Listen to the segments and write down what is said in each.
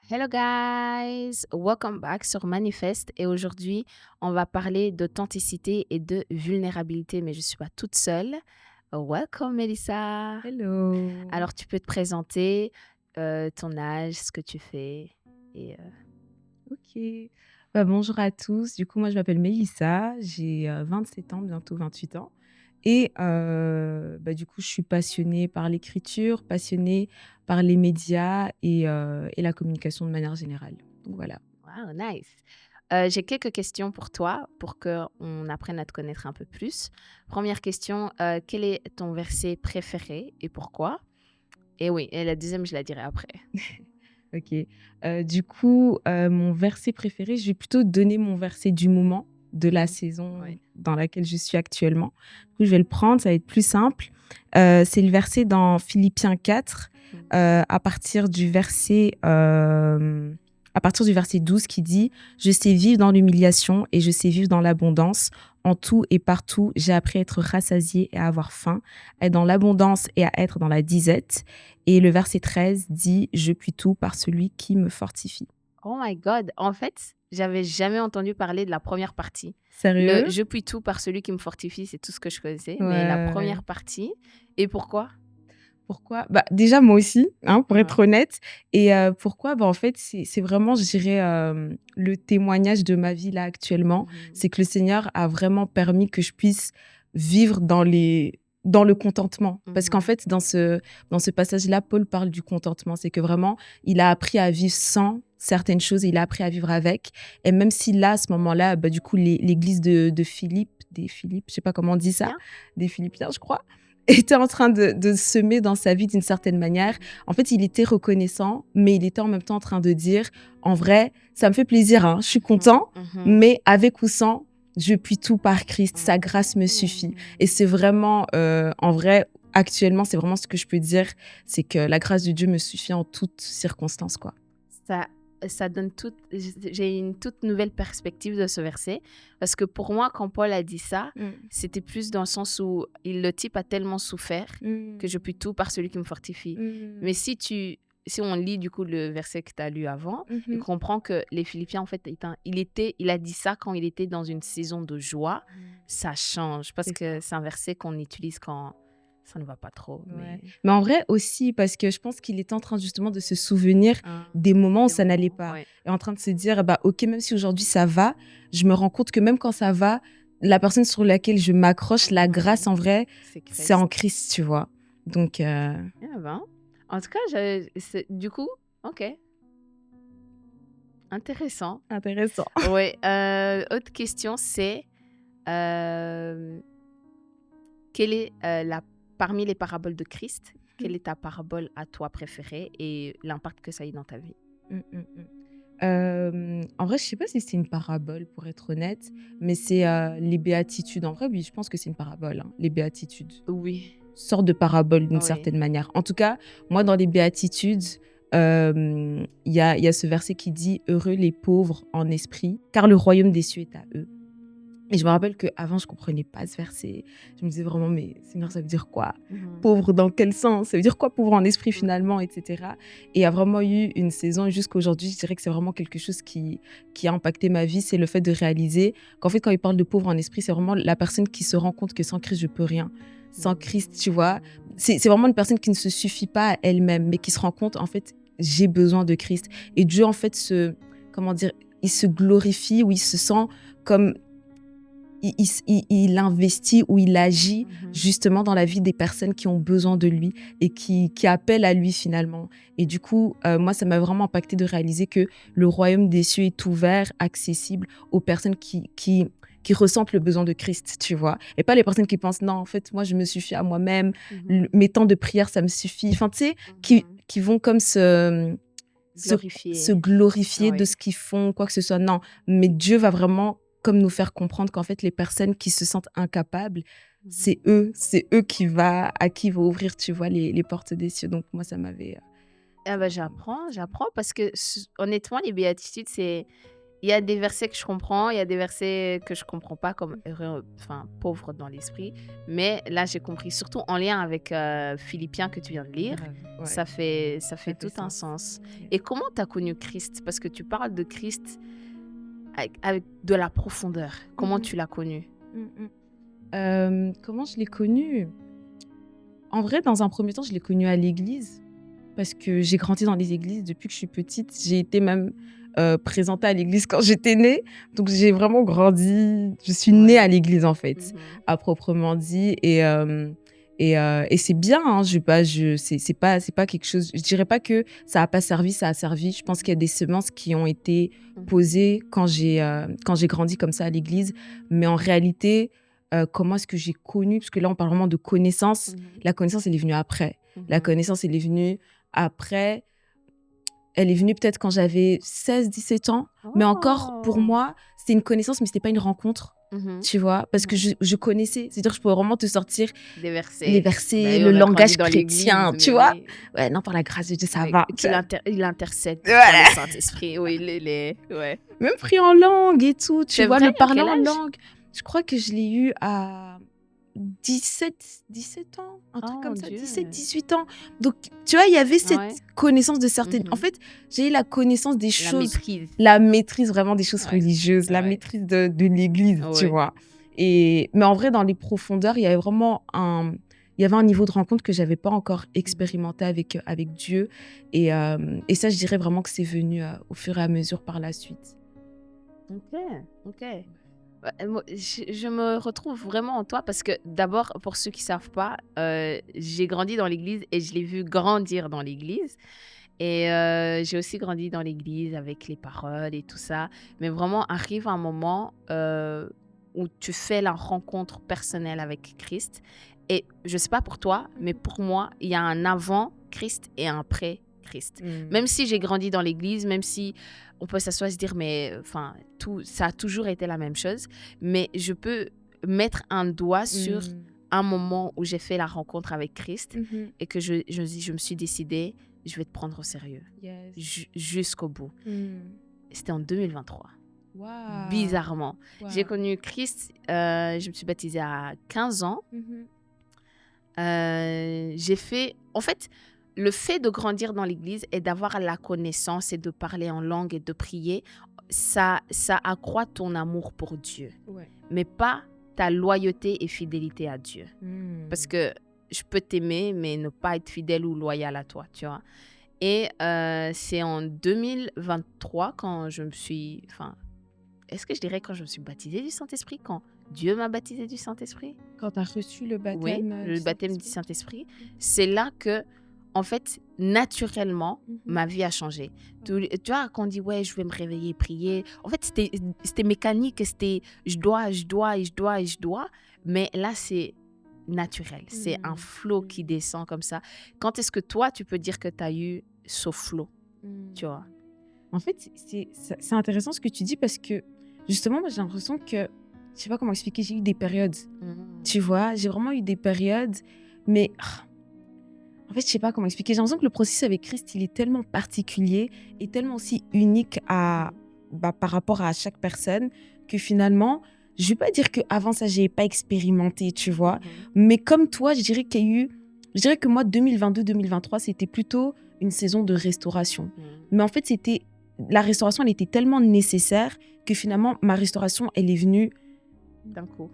Hello guys, welcome back sur Manifeste et aujourd'hui on va parler d'authenticité et de vulnérabilité mais je suis pas toute seule. Welcome Melissa. Hello. Alors tu peux te présenter, ton âge, ce que tu fais et OK. Bonjour à tous. Du coup, moi, je m'appelle Mélissa, j'ai, 27 ans, bientôt 28 ans et du coup, je suis passionnée par l'écriture, passionnée par les médias et la communication de manière générale. Donc voilà. wow, nice. J'ai quelques questions pour toi pour qu'on apprenne à te connaître un peu plus. Première question, quel est ton verset préféré et pourquoi? Et oui, et la deuxième je la dirai après. OK. Mon verset préféré, je vais plutôt donner mon verset du moment, de la saison Oui. dans laquelle je suis actuellement. Du coup, je vais le prendre, ça va être plus simple. C'est le verset dans Philippiens 4, Mm. à partir du verset 12 qui dit: «Je sais vivre dans l'humiliation et je sais vivre dans l'abondance. En tout et partout, j'ai appris à être rassasié et à avoir faim, à être dans l'abondance et à être dans la disette.» Et le verset 13 dit: «Je puis tout par celui qui me fortifie.» Oh my God! En fait, j'avais jamais entendu parler de la première partie. Le Sérieux? «Je puis tout par celui qui me fortifie», c'est tout ce que je connaissais, mais la Ouais, ouais. première partie et pourquoi? Pourquoi? Déjà moi aussi, hein, pour Ouais. être honnête. Et pourquoi? En fait, c'est vraiment, je dirais, le témoignage de ma vie là actuellement. Mmh. C'est que le Seigneur a vraiment permis que je puisse vivre dans le contentement. Parce qu'en Mmh. fait, dans ce passage-là, Paul parle du contentement. C'est que vraiment, il a appris à vivre sans certaines choses et il a appris à vivre avec. Et même si là, à ce moment-là, du coup, l'église de Philippe, je sais pas comment on dit ça, Bien. des Philippiens, je crois, était en train de semer dans sa vie d'une certaine manière. En fait, il était reconnaissant, mais il était en même temps en train de dire: «En vrai, ça me fait plaisir, hein, je suis Mmh. content, Mmh. mais avec ou sans, je puis tout par Christ, sa grâce me suffit.» Mmh. Et c'est vraiment, en vrai, actuellement, c'est vraiment ce que je peux dire, c'est que la grâce de Dieu me suffit en toutes circonstances, quoi. Ça ça donne toute j'ai une toute nouvelle perspective de ce verset parce que pour moi, quand Paul a dit ça, Mmh. c'était plus dans le sens où le type a tellement souffert que je Mmh. puis tout par celui qui me fortifie. Mmh. Mais si on lit du coup le verset que tu as lu avant, on Mmh. comprend que les Philippiens, en fait, il a dit ça quand il était dans une saison de joie. Mmh. Ça change parce C'est que ça. c'est un verset qu'on utilise quand ça ne va pas trop. Ouais. Mais Mais en vrai aussi, parce que je pense qu'il est en train justement de se souvenir hein, des moments où des ça n'allait moments, pas. ouais. Et en train de se dire, bah, OK, même si aujourd'hui ça va, je me rends compte que même quand ça va, la personne sur laquelle je m'accroche, la grâce Mhm. en vrai, C'est c'est en Christ. Christ, tu vois. Donc, Ah ben, en tout cas, du coup, ok, intéressant. intéressant. Ouais, autre question, c'est euh, quelle est parmi les paraboles de Christ, quelle est ta parabole à toi préférée et l'impact que ça a eu dans ta vie? Mm, mm, mm. En vrai, je sais pas si c'est une parabole, pour être honnête, mais c'est les béatitudes. En vrai, oui, je pense que c'est une parabole, hein, les béatitudes. Oui, Sorte de parabole d'une oui. certaine manière. En tout cas, moi, dans les béatitudes, il y a ce verset qui dit: «Heureux les pauvres en esprit, car le royaume des cieux est à eux.» Et je me rappelle qu'avant, je comprenais pas ce verset. Je me disais vraiment: «Mais Seigneur, ça veut dire quoi? Mhm, Pauvre dans quel sens? Ça veut dire quoi pauvre en esprit mhm, finalement?» et cetera. Et il y a vraiment eu une saison jusqu'à aujourd'hui, je dirais que c'est vraiment quelque chose qui a impacté ma vie, c'est le fait de réaliser qu'en fait, quand il parle de pauvre en esprit, c'est vraiment la personne qui se rend compte que sans Christ, je peux rien. Sans Christ, tu vois? C'est vraiment une personne qui ne se suffit pas à elle-même, mais qui se rend compte, en fait, j'ai besoin de Christ. Et Dieu, en fait, comment dire? Il se glorifie ou il se sent comme il investit ou il agit mhm. justement dans la vie des personnes qui ont besoin de lui et qui appellent à lui finalement. Et du coup, moi, ça m'a vraiment impacté de réaliser que le royaume des cieux est ouvert, accessible aux personnes qui ressentent le besoin de Christ, tu vois. Et pas les personnes qui pensent, non, en fait, moi, je me suffis à moi-même, Mhm, mes temps de prière, ça me suffit. Enfin, tu sais, mhm. qui vont comme se, se Glorifié. glorifier de Oui. ce qu'ils font, quoi que ce soit. Non, mais Dieu va vraiment comme nous faire comprendre qu'en fait, les personnes qui se sentent incapables, Mhm. c'est eux à qui il va ouvrir, tu vois, les portes des cieux. Donc moi, Ah ça bah, m'a vraiment j'apprends parce que honnêtement, les béatitudes, c'est Il y a des versets que je comprends, il y a des versets que je comprends pas, comme pauvre dans l'esprit. Mais là, j'ai compris, surtout en lien avec Philippiens que tu viens de lire. Grave, ouais. Ça fait fait tout un sens. Yeah. Et comment tu as connu Christ? Parce que tu parles de Christ avec de la profondeur. Comment tu l'as connu? Comment je l'ai connu? En vrai, dans un premier temps, je l'ai connu à l'église parce que j'ai grandi dans les églises depuis que je suis petite. J'ai été même présentée à l'église quand j'étais née. Donc, j'ai vraiment grandi. Je suis née à l'église, en fait, à proprement dit. Et c'est bien. Hein, c'est pas quelque chose. Je dirais pas que ça a pas servi, ça a servi. Je pense qu'il y a des semences qui ont été posées quand j'ai grandi comme ça à l'église. Mais en réalité, comment est-ce que j'ai connu? Parce que là, on parle vraiment de connaissance. La connaissance, elle est venue après. La connaissance, elle est venue après. Elle est venue peut-être quand j'avais 16-17 ans. Mais encore, pour moi, c'était une connaissance, mais c'était pas une rencontre. Tu vois, parce que je connaissais, c'est-à-dire que je pouvais vraiment te sortir les versets, le langage chrétien, tu vois. Ouais, non, par la grâce de Dieu, ça va. Il intercède par le Saint-Esprit, oui, ouais. Même pris en langue et tout, tu vois, le parler en langue. Je crois que je l'ai eu à 17 ans, un truc comme ça, 17-18 ans. Donc, tu vois, il y avait cette connaissance de certaines... En fait, j'ai eu la connaissance des choses... La maîtrise vraiment des choses religieuses, la maîtrise de l'église, tu vois. Mais en vrai, dans les profondeurs, il y avait vraiment un niveau de rencontre que je n'avais pas encore expérimenté avec Dieu. Et ça, je dirais vraiment que c'est venu au fur et à mesure par la suite. Ok. Je me retrouve vraiment en toi parce que d'abord, pour ceux qui ne savent pas, j'ai grandi dans l'église et je l'ai vu grandir dans l'église. Et j'ai aussi grandi dans l'église avec les paroles et tout ça. Mais vraiment, arrive un moment où tu fais la rencontre personnelle avec Christ. Et je ne sais pas pour toi, mais pour moi, il y a un avant Christ et un après Christ. Même si j'ai grandi dans l'église, même si on peut s'asseoir et se dire, mais ça a toujours été la même chose. Mais je peux mettre un doigt sur un moment où j'ai fait la rencontre avec Christ et que je me suis décidée, je vais te prendre au sérieux jusqu'au bout. C'était en 2023. Wow. Bizarrement. Wow. J'ai connu Christ, je me suis baptisée à 15 ans. J'ai fait... En fait, le fait de grandir dans l'église et d'avoir la connaissance et de parler en langue et de prier, ça accroît ton amour pour Dieu. Mais pas ta loyauté et fidélité à Dieu. Parce que je peux t'aimer, mais ne pas être fidèle ou loyal à toi, tu vois. Et c'est en 2023 quand je me suis... est-ce que je dirais quand je me suis baptisée du Saint-Esprit, quand Dieu m'a baptisée du Saint-Esprit? Quand tu as reçu le baptême? Oui, le baptême du Saint-Esprit. C'est là que, en fait, naturellement, ma vie a changé. Tu vois, quand on dit, ouais, je vais me réveiller, prier. En fait, c'était mécanique, c'était je dois. Mais là, c'est naturel. C'est un flow qui descend comme ça. Quand est-ce que toi, tu peux dire que tu as eu ce flow, tu vois? En fait, c'est intéressant ce que tu dis parce que, justement, moi, j'ai l'impression que, je sais pas comment expliquer, j'ai eu des périodes. Tu vois, j'ai vraiment eu des périodes, mais en fait, je sais pas comment expliquer. J'ai l'impression que le processus avec Christ, il est tellement particulier et tellement aussi unique par rapport à chaque personne que finalement, je vais pas dire qu'avant ça, j'ai pas expérimenté, tu vois. Mais comme toi, je dirais que moi, 2022-2023, c'était plutôt une saison de restauration. Mais en fait, la restauration, elle était tellement nécessaire que finalement, ma restauration, elle est venue d'un coup.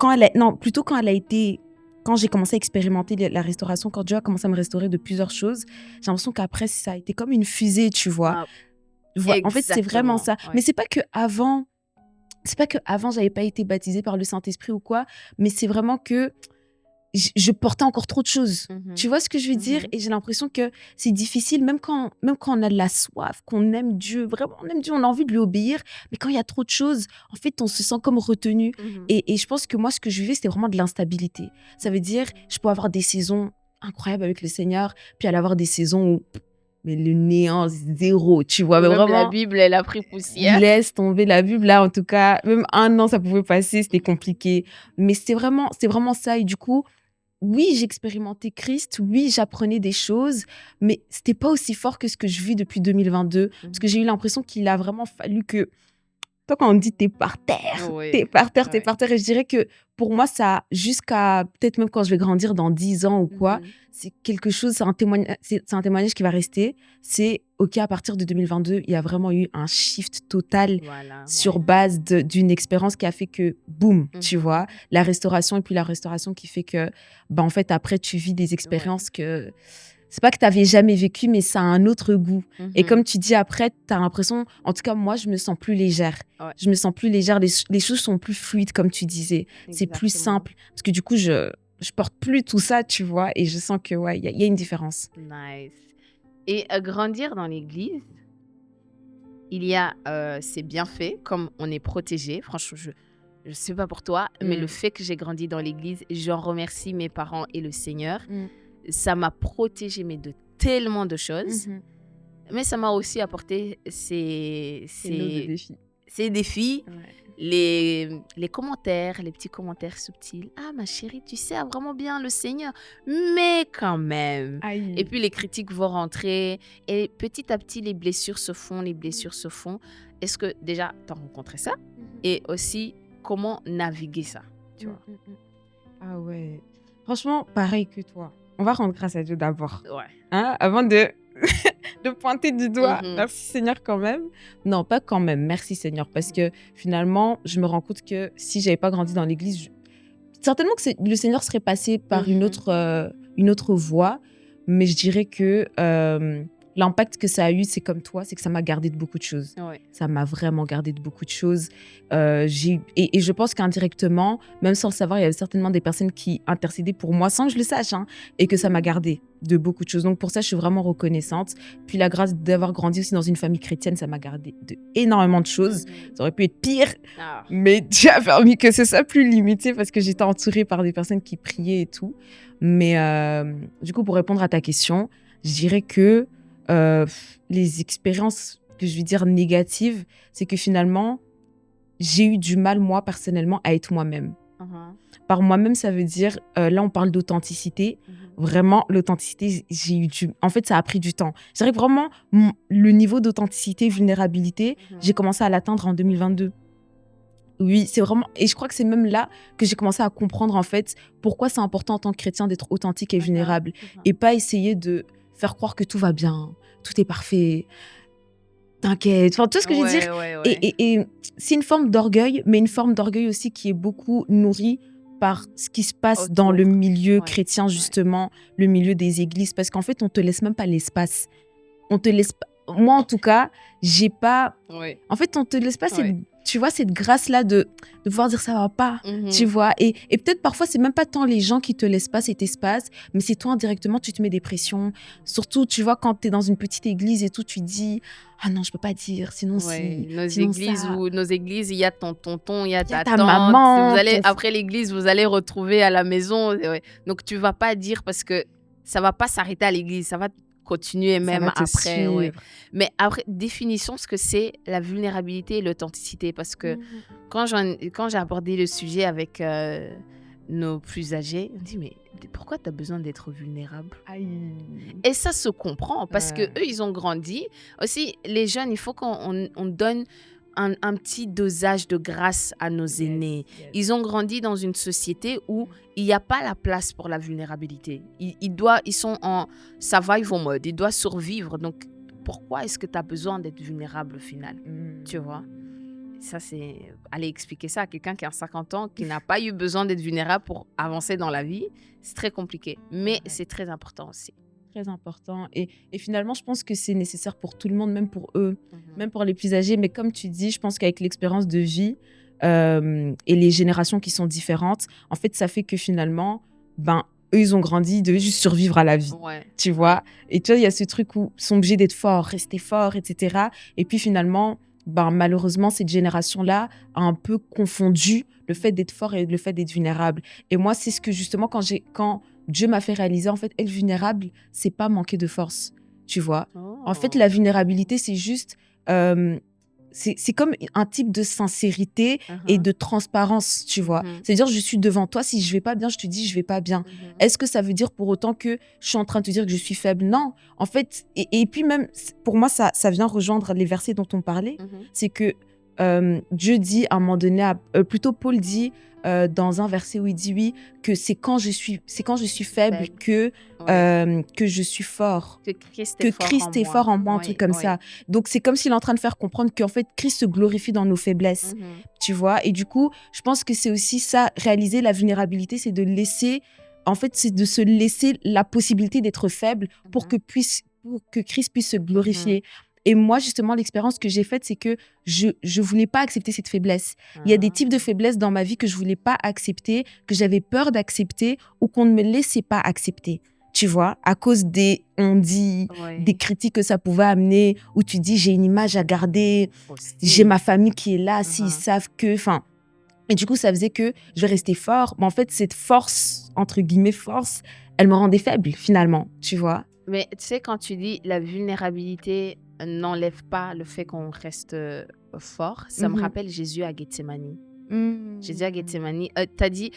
Quand j'ai commencé à expérimenter la restauration, quand Dieu a commencé à me restaurer de plusieurs choses, j'ai l'impression qu'après, ça a été comme une fusée, tu vois. En fait, c'est vraiment ça. Ouais. Mais c'est pas que avant, j'avais pas été baptisée par le Saint-Esprit ou quoi, mais c'est vraiment que je portais encore trop de choses. Tu vois ce que je veux dire? Et j'ai l'impression que c'est difficile, même quand on a de la soif, qu'on aime Dieu, vraiment, on aime Dieu, on a envie de lui obéir, mais quand il y a trop de choses, en fait, on se sent comme retenu. Et je pense que moi, ce que je vivais, c'était vraiment de l'instabilité. Ça veut dire, je peux avoir des saisons incroyables avec le Seigneur, puis aller avoir des saisons où... mais le néant, zéro, tu vois. Mais même vraiment, la Bible, elle a pris poussière. Laisse tomber la Bible, là, en tout cas. Même 1 an, ça pouvait passer, c'était compliqué. Mais c'est vraiment ça. Et du coup, oui, j'expérimentais Christ, oui, j'apprenais des choses, mais c'était pas aussi fort que ce que je vis depuis 2022. Parce que j'ai eu l'impression qu'il a vraiment fallu que toi, quand on dit t'es par terre, Oui. t'es par terre, t'es Ouais. par terre. Et je dirais que pour moi, ça, jusqu'à peut-être même quand je vais grandir dans 10 ans ou quoi, Mhm. c'est quelque chose, c'est un témoignage qui va rester. C'est, OK, à partir de 2022, il y a vraiment eu un shift total Voilà. sur Ouais. base d'une expérience qui a fait que, boum, tu Mhm. vois, la restauration, et puis la restauration qui fait que, en fait, après, tu vis des Ouais. expériences que, c'est pas que tu n'avais jamais vécu, mais ça a un autre goût. Et Mhm. comme tu dis, après, tu as l'impression, en tout cas, moi, je me sens plus légère. Ouais. Je me sens plus légère, les choses sont plus fluides, comme tu disais. C'est plus Exactement. simple. Parce que du coup, je porte plus tout ça, tu vois, et je sens que, ouais, il y a une différence. Nice. Et grandir dans l'église, il y a ses bienfaits, comme on est protégé. Franchement, je sais pas pour toi, mais le fait que j'ai grandi dans l'église, j'en remercie mes parents et le Seigneur. Ça m'a protégé, mais de tellement de choses. Mais ça m'a aussi apporté C'est l'eau de défi. ces défis, Ouais. les commentaires, les petits commentaires subtils. Ah, ma chérie, tu sais vraiment bien le Seigneur, mais quand même. Aïe. Et puis les critiques vont rentrer et petit à petit, les blessures se font, les blessures se font. Est-ce que déjà, tu as rencontré ça? Et aussi, comment naviguer ça, tu vois? Ah ouais. Franchement, pareil que toi. On va rendre grâce à Dieu d'abord. Ouais. Hein, avant de pointer du doigt. Mhm. Merci Seigneur quand même. Non, pas quand même. Merci Seigneur. Parce que finalement, je me rends compte que si j'avais pas grandi dans l'église, certainement que le Seigneur serait passé par une autre voie. Mais je dirais que l'impact que ça a eu, c'est comme toi, c'est que ça m'a gardé de beaucoup de choses. Ouais. Ça m'a vraiment gardé de beaucoup de choses. Et je pense qu'indirectement, même sans le savoir, il y avait certainement des personnes qui intercédaient pour moi sans que je le sache, hein, et que ça m'a gardé de beaucoup de choses. Donc pour ça, je suis vraiment reconnaissante. Puis la grâce d'avoir grandi aussi dans une famille chrétienne, ça m'a gardé de énormément de choses. Ça aurait pu être pire, Ah. mais Dieu a permis que ce soit plus limité parce que j'étais entourée par des personnes qui priaient et tout. Mais du coup, pour répondre à ta question, je dirais que les expériences que je vais dire négatives, c'est que finalement, j'ai eu du mal, moi, personnellement, à être moi-même. Par moi-même, ça veut dire, là, on parle d'authenticité. Vraiment, l'authenticité, en fait, ça a pris du temps. Je dirais que vraiment, le niveau d'authenticité, vulnérabilité, j'ai commencé à l'atteindre en 2022. Oui, c'est vraiment... Et je crois que c'est même là que j'ai commencé à comprendre, en fait, pourquoi c'est important en tant que chrétien d'être authentique et vulnérable. Et pas essayer de faire croire que tout va bien, tout est parfait, t'inquiète. Enfin, tu vois ce que je veux dire? Et c'est une forme d'orgueil, mais une forme d'orgueil aussi qui est beaucoup nourrie par ce qui se passe dans le milieu chrétien, justement, le milieu des églises. Parce qu'en fait, on te laisse même pas l'espace. On te laisse pas... Moi, en tout cas, j'ai pas... En fait, on te laisse pas tu vois, cette grâce-là de pouvoir dire ça va pas, tu vois. Et peut-être parfois, c'est même pas tant les gens qui te laissent pas cet espace, mais c'est toi indirectement, tu te mets des pressions. Surtout, tu vois, quand tu es dans une petite église et tout, tu dis ah non, je peux pas dire, sinon si. Nos Sinon églises, il y a ton tonton, il y a ta ta tante. maman. Après l'église, vous allez retrouver à la maison. Donc, tu vas pas dire parce que ça va pas s'arrêter à l'église, ça va continuer même après. Mais après, définissons ce que c'est la vulnérabilité et l'authenticité. Parce que quand j'ai abordé le sujet avec nos plus âgés, on dit mais pourquoi tu as besoin d'être vulnérable? Et ça se comprend parce que eux, ils ont grandi. Aussi, les jeunes, il faut qu'on donne un petit dosage de grâce à nos aînés. Ils ont grandi dans une société où il n'y a pas la place pour la vulnérabilité. Ils sont en survival mode, ils doivent survivre. Donc, pourquoi est-ce que tu as besoin d'être vulnérable au final? Tu vois? Ça, c'est... Aller expliquer ça à quelqu'un qui a 50 ans, qui n'a pas eu besoin d'être vulnérable pour avancer dans la vie, c'est très compliqué. Mais c'est très important aussi. Très important. Et finalement, je pense que c'est nécessaire pour tout le monde, même pour eux, même pour les plus âgés. Mais comme tu dis, je pense qu'avec l'expérience de vie et les générations qui sont différentes, en fait, ça fait que finalement, eux, ils ont grandi, ils devaient juste survivre à la vie, tu vois. Et tu vois, il y a ce truc où ils sont obligés d'être forts, rester forts, etc. Et puis finalement, malheureusement, cette génération-là a un peu confondu le fait d'être fort et le fait d'être vulnérable. Et moi, c'est ce que justement, quand Dieu m'a fait réaliser, en fait, être vulnérable, c'est pas manquer de force, tu vois. En fait, la vulnérabilité, c'est juste... c'est comme un type de sincérité et de transparence, tu vois. C'est-à-dire, je suis devant toi, si je vais pas bien, je te dis je vais pas bien. Est-ce que ça veut dire pour autant que je suis en train de te dire que je suis faible? Non. En fait, et puis même, pour moi, ça vient rejoindre les versets dont on parlait. C'est que Dieu dit à un moment donné, plutôt Paul dit dans un verset où il dit oui, que c'est quand je suis faible Faible. Oui. que je suis fort. Que Christ Que est fort en Christ est moi. fort en moi, un truc Oui, comme oui. ça. Donc, c'est comme s'il est en train de faire comprendre qu'en fait, Christ se glorifie dans nos faiblesses, Mhm. tu vois. Et du coup, je pense que c'est aussi ça, réaliser la vulnérabilité, c'est de laisser, en fait, c'est de se laisser la possibilité d'être faible pour Mhm. pour que Christ puisse se Mhm. glorifier. Et moi, justement, l'expérience que j'ai faite, c'est que je voulais pas accepter cette faiblesse. Il y a des types de faiblesses dans ma vie que je voulais pas accepter, que j'avais peur d'accepter ou qu'on ne me laissait pas accepter. Tu vois, à cause des des Oui. critiques que ça pouvait amener, où tu dis j'ai une image à garder, j'ai Aussi. ma famille qui est là, s'ils Mhm. savent que, enfin, et du coup ça faisait que je vais rester fort. Mais en fait, cette force, entre guillemets force, elle me rendait faible finalement, tu vois. Mais tu sais, quand tu dis la vulnérabilité n'enlève pas le fait qu'on reste fort, ça me Mhm. rappelle Jésus à Gethsémani. Mm. Jésus à Gethsémani, t'as dit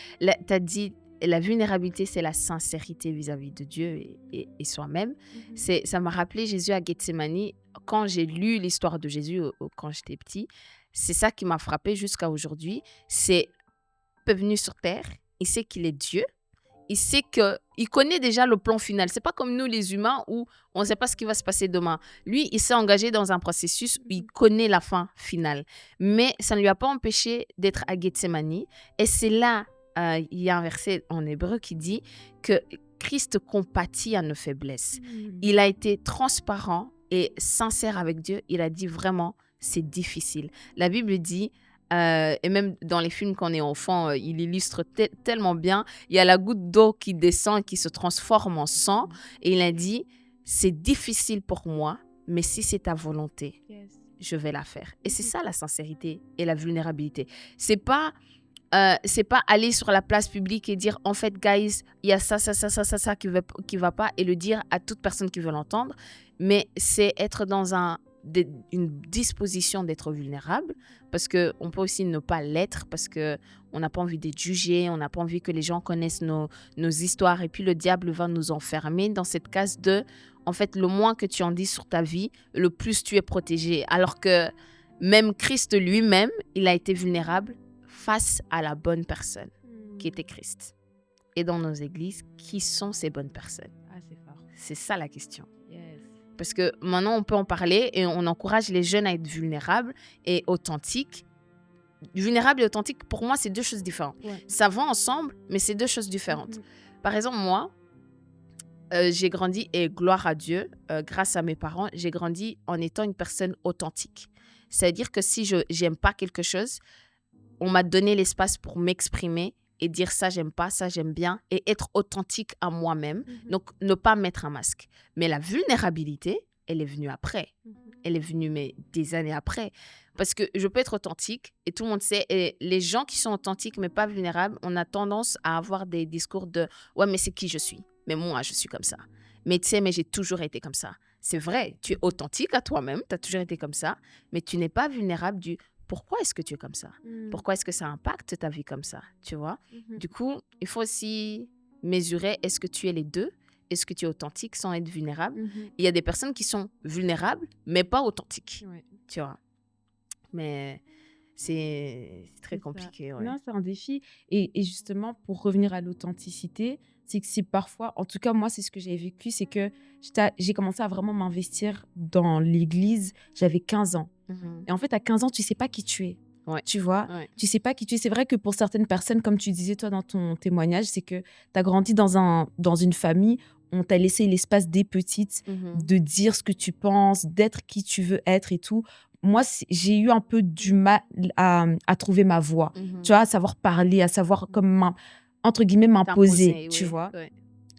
la vulnérabilité, c'est la sincérité vis-à-vis de Dieu et soi-même. Ça m'a rappelé Jésus à Gethsémani. Quand j'ai lu l'histoire de Jésus quand j'étais petit, c'est ça qui m'a frappé jusqu'à aujourd'hui. C'est venu sur terre, il sait qu'il est Dieu. Il sait qu'il connaît déjà le plan final. C'est pas comme nous les humains où on ne sait pas ce qui va se passer demain. Lui, il s'est engagé dans un processus où il connaît la fin finale. Mais ça ne lui a pas empêché d'être à Gethsémani. Et c'est là, il y a un verset en hébreu qui dit que Christ compatit à nos faiblesses. Il a été transparent et sincère avec Dieu. Il a dit vraiment, c'est difficile. La Bible dit, et même dans les films quand on est enfant, il illustre tellement bien. Il y a la goutte d'eau qui descend et qui se transforme en sang. Et il a dit, c'est difficile pour moi, mais si c'est ta volonté, je vais la faire. Et c'est ça la sincérité et la vulnérabilité. C'est pas aller sur la place publique et dire, en fait, guys, il y a ça qui va pas, et le dire à toute personne qui veut l'entendre. Mais c'est être dans une disposition d'être vulnérable, parce qu'on peut aussi ne pas l'être, parce qu'on n'a pas envie d'être jugé, on n'a pas envie que les gens connaissent nos histoires, et puis le diable va nous enfermer dans cette case de, en fait, le moins que tu en dis sur ta vie, le plus tu es protégé. Alors que même Christ lui-même, il a été vulnérable face à la bonne personne, qui était Christ. Et dans nos églises, qui sont ces bonnes personnes? C'est fort. C'est ça la question. Yes. Parce que maintenant, on peut en parler et on encourage les jeunes à être vulnérables et authentiques. Vulnérable et authentique, pour moi, c'est deux choses différentes. Ouais. Ça va ensemble, mais c'est deux choses différentes. Par exemple, moi, j'ai grandi, et gloire à Dieu, grâce à mes parents, j'ai grandi en étant une personne authentique. C'est-à-dire que si je n'aime pas quelque chose, on m'a donné l'espace pour m'exprimer et dire ça, j'aime pas, ça, j'aime bien, et être authentique à moi-même. Donc, ne pas mettre un masque. Mais la vulnérabilité, elle est venue après. Elle est venue des années après. Parce que je peux être authentique et tout le monde sait. Et les gens qui sont authentiques mais pas vulnérables, on a tendance à avoir des discours de « ouais, mais c'est qui je suis. Mais moi, je suis comme ça. Mais tu sais, mais j'ai toujours été comme ça. » C'est vrai, tu es authentique à toi-même, tu as toujours été comme ça, mais tu n'es pas vulnérable du « pourquoi est-ce que tu es comme ça? Pourquoi est-ce que ça impacte ta vie comme ça? » Tu vois? Du coup, il faut aussi mesurer, est-ce que tu es les deux? Est-ce que tu es authentique sans être vulnérable? Il y a des personnes qui sont vulnérables, mais pas authentiques. Ouais. Tu vois? Mais c'est très compliqué. Ouais. Non, c'est un défi. Et justement, pour revenir à l'authenticité, c'est que c'est parfois, en tout cas, moi, c'est ce que j'ai vécu, c'est que j'ai commencé à vraiment m'investir dans l'église. J'avais 15 ans. Et en fait, à 15 ans, tu sais pas qui tu es. Ouais. Tu vois, Ouais. tu sais pas qui tu es. C'est vrai que pour certaines personnes, comme tu disais toi dans ton témoignage, c'est que tu as grandi dans une famille, on t'a laissé l'espace des petites, de dire ce que tu penses, d'être qui tu veux être et tout. Moi, j'ai eu un peu du mal à trouver ma voix, tu vois, à savoir parler, à savoir comme entre guillemets m'imposer, tu vois. Ouais.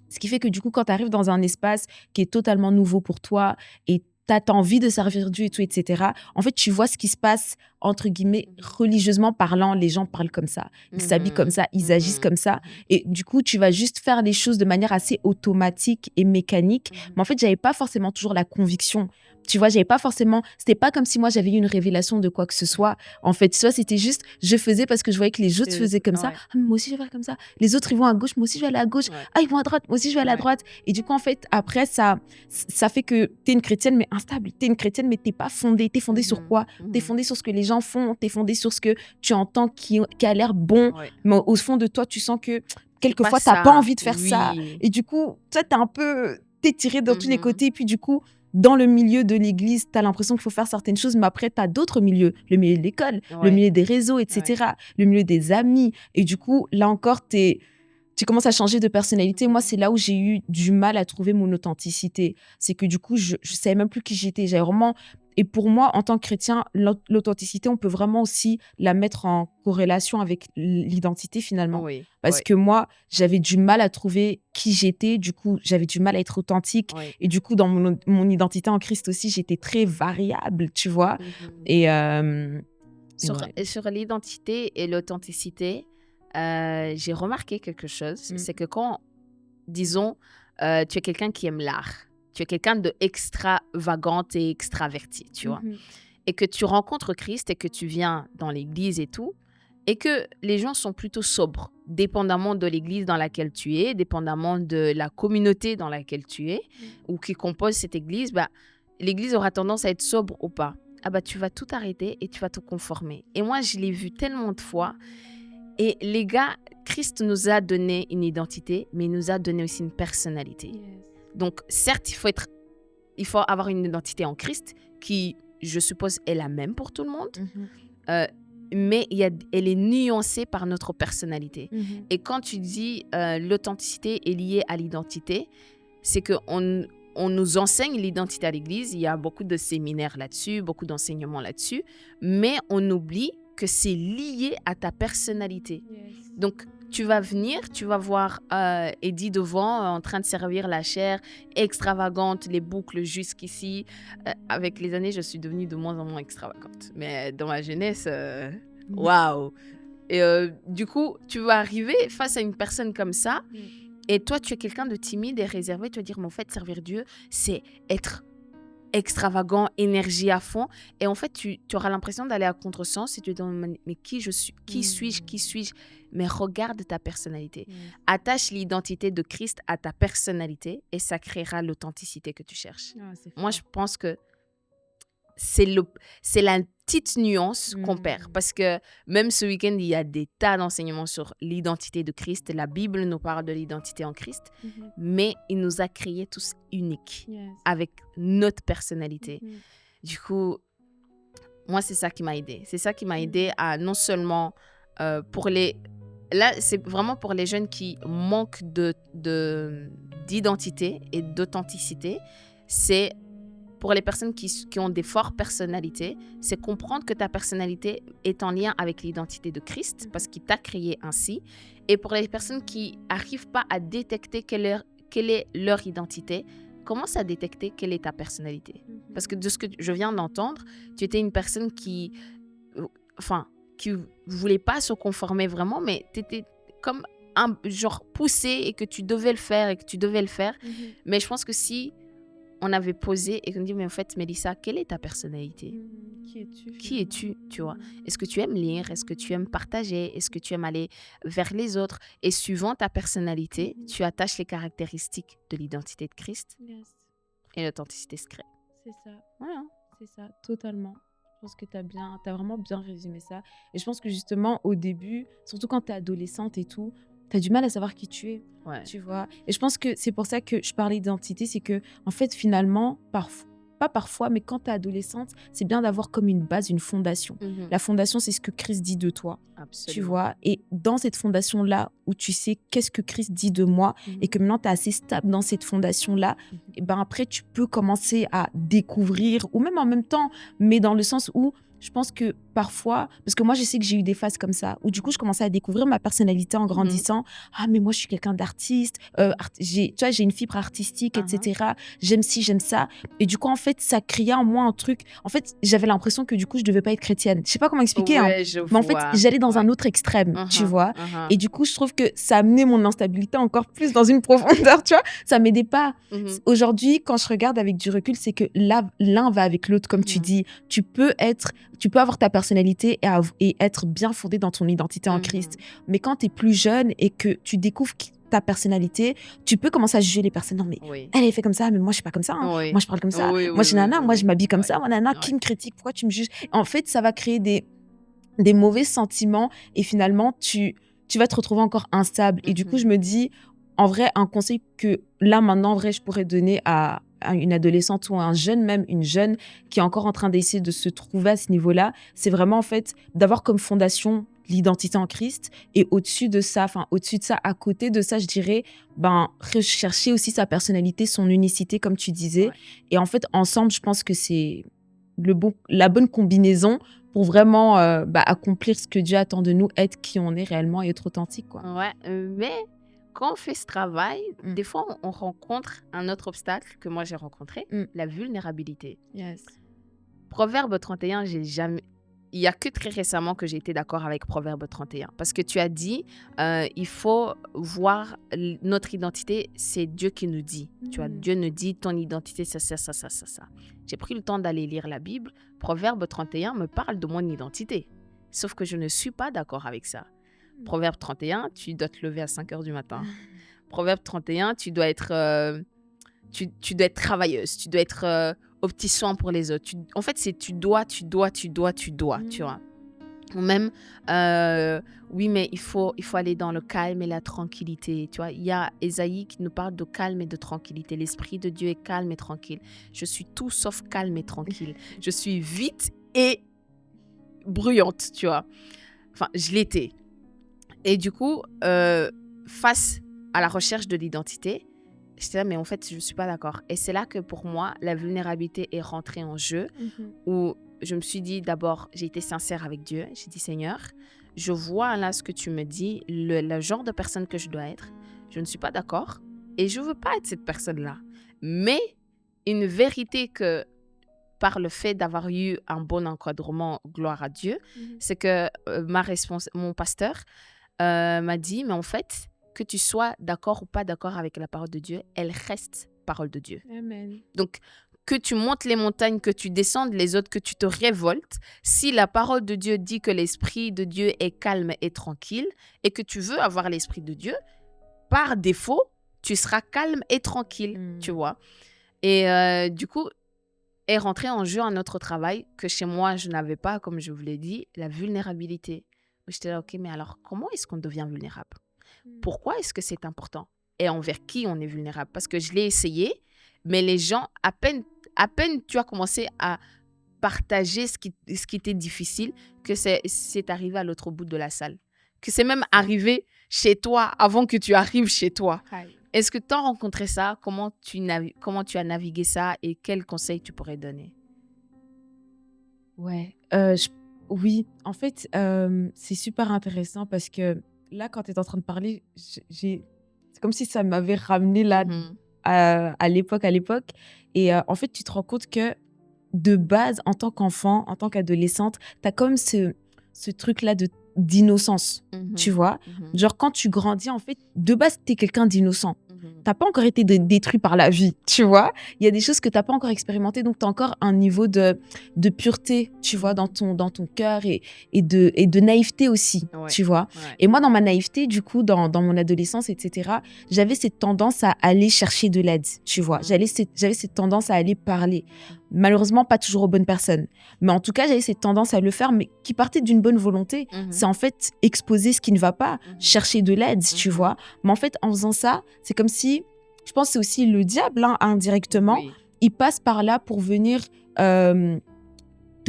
Ce qui fait que du coup, quand tu arrives dans un espace qui est totalement nouveau pour toi et t'as envie de servir Dieu et tout, etc. En fait, tu vois ce qui se passe, entre guillemets, religieusement parlant. Les gens parlent comme ça, ils s'habillent comme ça, ils agissent comme ça. Et du coup, tu vas juste faire les choses de manière assez automatique et mécanique. Mais en fait, j'avais pas forcément toujours la conviction. Tu vois, j'avais pas forcément... C'était pas comme si moi, j'avais eu une révélation de quoi que ce soit. En fait, tu vois, c'était juste... Je faisais parce que je voyais que les autres faisaient comme ça. Ouais, Ah, mais moi aussi, je vais faire comme ça. Les autres, ils vont à gauche. Moi aussi, je vais aller à gauche. ouais, Ah, ils vont à droite. Moi aussi, je vais aller à ouais. droite. Et du coup, en fait, après, ça fait que t'es une chrétienne, mais instable. T'es une chrétienne, mais t'es pas fondée. T'es fondée sur quoi? T'es fondée sur ce que les gens font. T'es fondée sur ce que tu entends qui a l'air bon. Ouais. Mais au fond de toi, tu sens que quelquefois, Pas t'as pas ça. envie de faire ça. Oui. Et du coup, toi, t'es un peu... T'es tiré dans tous les Mhm. côtés. Puis du coup, dans le milieu de l'église, tu as l'impression qu'il faut faire certaines choses, mais après, tu as d'autres milieux. Le milieu de l'école, le Ouais. milieu des réseaux, etc. Le milieu des amis. Et du coup, là encore, tu commences à changer de personnalité. Moi, c'est là où j'ai eu du mal à trouver mon authenticité. C'est que du coup, je ne savais même plus qui j'étais. J'avais vraiment... Et pour moi, en tant que chrétien, l'authenticité, on peut vraiment aussi la mettre en corrélation avec l'identité finalement. Oui. Parce Oui. que moi, j'avais du mal à trouver qui j'étais. Du coup, j'avais du mal à être authentique. Oui. Et du coup, dans mon identité en Christ aussi, j'étais très variable, tu vois. Et Sur l'identité et l'authenticité, j'ai remarqué quelque chose. C'est que quand, disons, tu es quelqu'un qui aime l'art, tu es quelqu'un d'extravagante et extraverti, tu vois, et que tu rencontres Christ et que tu viens dans l'église et tout, et que les gens sont plutôt sobres, dépendamment de l'église dans laquelle tu es, dépendamment de la communauté dans laquelle tu es, ou qui compose cette église, bah, l'église aura tendance à être sobre ou pas. Ah bah, tu vas tout arrêter et tu vas te conformer. Et moi, je l'ai vu tellement de fois. Et les gars, Christ nous a donné une identité, mais il nous a donné aussi une personnalité. Donc, certes, il faut avoir une identité en Christ qui, je suppose, est la même pour tout le monde. Mais elle est nuancée par notre personnalité. Et quand tu dis l'authenticité est liée à l'identité, c'est qu'on nous enseigne l'identité à l'Église. Il y a beaucoup de séminaires là-dessus, beaucoup d'enseignements là-dessus, mais on oublie que c'est lié à ta personnalité. Donc, tu vas venir, tu vas voir Eddie devant en train de servir la chair extravagante, les boucles jusqu'ici. Avec les années, je suis devenue de moins en moins extravagante. Mais dans ma jeunesse, waouh! Et du coup, tu vas arriver face à une personne comme ça, et toi, tu es quelqu'un de timide et réservé. Tu vas dire, mais en fait, servir Dieu, c'est être extravagant, énergie à fond. Et en fait, tu auras l'impression d'aller à contresens et tu te demandes, mais qui je suis, qui suis-je? Mais regarde ta personnalité. Attache l'identité de Christ à ta personnalité et ça créera l'authenticité que tu cherches. Moi, je pense que c'est la petite nuance qu'on perd. Parce que même ce week-end, il y a des tas d'enseignements sur l'identité de Christ. La Bible nous parle de l'identité en Christ. Mais il nous a créés tous uniques avec notre personnalité. Du coup, moi, c'est ça qui m'a aidée. C'est ça qui m'a aidée à non seulement pour les... Là, c'est vraiment pour les jeunes qui manquent d'identité et d'authenticité. C'est pour les personnes qui ont des fortes personnalités, c'est comprendre que ta personnalité est en lien avec l'identité de Christ parce qu'il t'a créé ainsi. Et pour les personnes qui n'arrivent pas à détecter quelle est leur identité, commence à détecter quelle est ta personnalité. Parce que de ce que je viens d'entendre, tu étais une personne qui voulait pas se conformer vraiment, mais tu étais comme un genre poussé et que tu devais le faire. Mais je pense que si on avait posé et qu'on dit, mais en fait, Mélissa, quelle est ta personnalité? Qui es-tu, tu vois? Est-ce que tu aimes lire? Est-ce que tu aimes partager? Est-ce que tu aimes aller vers les autres? Et suivant ta personnalité, tu attaches les caractéristiques de l'identité de Christ et l'authenticité se crée. C'est ça. Ouais, hein. C'est ça, totalement. Je pense que t'as vraiment bien résumé ça. Et je pense que justement, au début, surtout quand t'es adolescente et tout, t'as du mal à savoir qui tu es, tu vois. Et je pense que c'est pour ça que je parlais d'identité, c'est que, en fait, finalement, pas parfois, mais quand t'es adolescente, c'est bien d'avoir comme une base, une fondation. La fondation, c'est ce que Christ dit de toi, tu vois. Et dans cette fondation-là, où tu sais qu'est-ce que Christ dit de moi, et que maintenant t'es assez stable dans cette fondation-là, et ben après, tu peux commencer à découvrir, ou même en même temps, mais dans le sens où je pense que parfois, parce que moi, je sais que j'ai eu des phases comme ça, où du coup, je commençais à découvrir ma personnalité en grandissant. Ah, mais moi, je suis quelqu'un d'artiste. Tu vois, j'ai une fibre artistique, etc. J'aime ci, j'aime ça. Et du coup, en fait, ça créait en moi un truc. En fait, j'avais l'impression que du coup, je devais pas être chrétienne. Je sais pas comment expliquer, hein. Ouais, je Mais en fait, vois. j'allais dans un Ouais. autre extrême, tu Mhm, vois. mhm, Et du coup, je trouve que ça amenait mon instabilité encore plus dans une profondeur, tu vois. Ça m'aidait pas. mhm, Aujourd'hui, quand je regarde avec du recul, c'est que l'un va avec l'autre, comme tu mhm, dis. Tu peux avoir ta personnalité et être bien fondé dans ton identité en Christ. mhm. Mais quand tu es plus jeune et que tu découvres ta personnalité, tu peux commencer à juger les personnes. Non, mais Oui. elle est fait comme ça, mais moi, je suis pas comme ça, hein. Moi, Oui. je parle comme ça. Oui, Moi, oui, je suis oui, nana. oui, Moi, je oui. m'habille comme Ouais. ça. Moi, nana, qui Ouais. me critique? Pourquoi tu me juges? En fait, ça va créer des mauvais sentiments et finalement, tu vas te retrouver encore instable. Et du coup, Mhm. je me dis, en vrai, un conseil que là, maintenant, en vrai, je pourrais donner à une adolescente ou à un jeune, même une jeune qui est encore en train d'essayer de se trouver à ce niveau-là, c'est vraiment en fait d'avoir comme fondation l'identité en Christ et au-dessus de ça, à côté de ça, je dirais, rechercher aussi sa personnalité, son unicité, comme tu disais. Ouais. Et en fait, ensemble, je pense que c'est la bonne combinaison pour vraiment accomplir ce que Dieu attend de nous, être qui on est réellement et être authentique, quoi. Ouais, mais quand on fait ce travail, Mm. des fois, on rencontre un autre obstacle que moi j'ai rencontré, Mm. la vulnérabilité. Yes. Proverbe 31, j'ai jamais... Il n'y a que très récemment que j'ai été d'accord avec Proverbe 31. Parce que tu as dit, il faut voir notre identité, c'est Dieu qui nous dit. Tu vois, Dieu nous dit, ton identité, c'est ça, ça, ça, ça, ça. J'ai pris le temps d'aller lire la Bible. Proverbe 31 me parle de mon identité. Sauf que je ne suis pas d'accord avec ça. Proverbe 31, tu dois te lever à 5 heures du matin. Proverbe 31, tu dois être travailleuse, tu dois être au petit soin pour les autres. En fait, c'est tu dois, tu vois. Ou même, oui, mais il faut aller dans le calme et la tranquillité. Tu vois, il y a Ésaïe qui nous parle de calme et de tranquillité. L'Esprit de Dieu est calme et tranquille. Je suis tout sauf calme et tranquille. Je suis vite et bruyante, tu vois. Enfin, je l'étais. Et du coup, face à la recherche de l'identité, j'étais là, mais en fait, je ne suis pas d'accord. Et c'est là que pour moi, la vulnérabilité est rentrée en jeu, où je me suis dit, d'abord, j'ai été sincère avec Dieu. J'ai dit, Seigneur, je vois là ce que tu me dis, le genre de personne que je dois être. Je ne suis pas d'accord et je ne veux pas être cette personne-là. Mais une vérité que, par le fait d'avoir eu un bon encadrement, gloire à Dieu, c'est que mon pasteur m'a dit, mais en fait, que tu sois d'accord ou pas d'accord avec la parole de Dieu, elle reste parole de Dieu. Amen. Donc, que tu montes les montagnes, que tu descendes les autres, que tu te révoltes, si la parole de Dieu dit que l'Esprit de Dieu est calme et tranquille et que tu veux avoir l'Esprit de Dieu, par défaut, tu seras calme et tranquille, tu vois. Et du coup, est rentré en jeu un autre travail que chez moi, je n'avais pas, comme je vous l'ai dit, la vulnérabilité. J'étais là, ok, mais alors, comment est-ce qu'on devient vulnérable? Pourquoi est-ce que c'est important? Et envers qui on est vulnérable? Parce que je l'ai essayé, mais les gens, à peine tu as commencé à partager ce qui était difficile, que c'est arrivé à l'autre bout de la salle. Que c'est même arrivé chez toi avant que tu arrives chez toi. Est-ce que tu as rencontré ça? Comment tu as navigué ça et quels conseils tu pourrais donner? Ouais. Oui, en fait, c'est super intéressant parce que là, quand tu es en train de parler, c'est comme si ça m'avait ramené là à l'époque. Et en fait, tu te rends compte que de base, en tant qu'enfant, en tant qu'adolescente, tu as comme ce truc-là d'innocence, tu vois. Genre, quand tu grandis, en fait, de base, tu es quelqu'un d'innocent. T'as pas encore été détruit par la vie, tu vois. Il y a des choses que t'as pas encore expérimentées, donc t'as encore un niveau de pureté, tu vois, dans ton cœur et de naïveté aussi, tu vois. Ouais. Et moi, dans ma naïveté, du coup, dans mon adolescence, etc., j'avais cette tendance à aller chercher de l'aide, tu vois. J'avais cette tendance à aller parler. Malheureusement, pas toujours aux bonnes personnes. Mais en tout cas, j'avais cette tendance à le faire, mais qui partait d'une bonne volonté. C'est en fait exposer ce qui ne va pas, chercher de l'aide, tu vois. Mais en fait, en faisant ça, c'est comme si, je pense que c'est aussi le diable, hein, indirectement, il passe par là pour venir te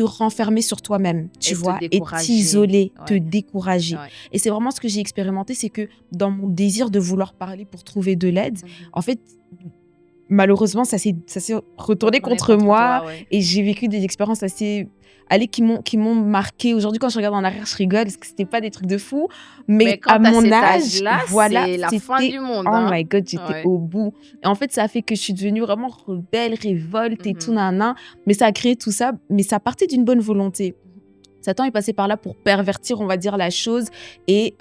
renfermer sur toi-même, tu vois, et t'isoler, te décourager. Ouais. Et c'est vraiment ce que j'ai expérimenté, c'est que dans mon désir de vouloir parler pour trouver de l'aide, en fait, malheureusement, ça s'est retourné contre moi. toi, ouais. Et j'ai vécu des expériences assez... Allez, qui m'ont marqué. Aujourd'hui, quand je regarde en arrière, je rigole parce que c'était pas des trucs de fou. Mais Mais quand à t'as mon cet âge, âge-là, voilà, c'est la fin c'était... du monde, Oh hein. my God, j'étais Ouais. au bout. Et en fait, ça a fait que je suis devenue vraiment rebelle, révolte et tout, Mhm. nan. Mais ça a créé tout ça. Mais ça partait d'une bonne volonté. Satan est passé par là pour pervertir, on va dire, la chose et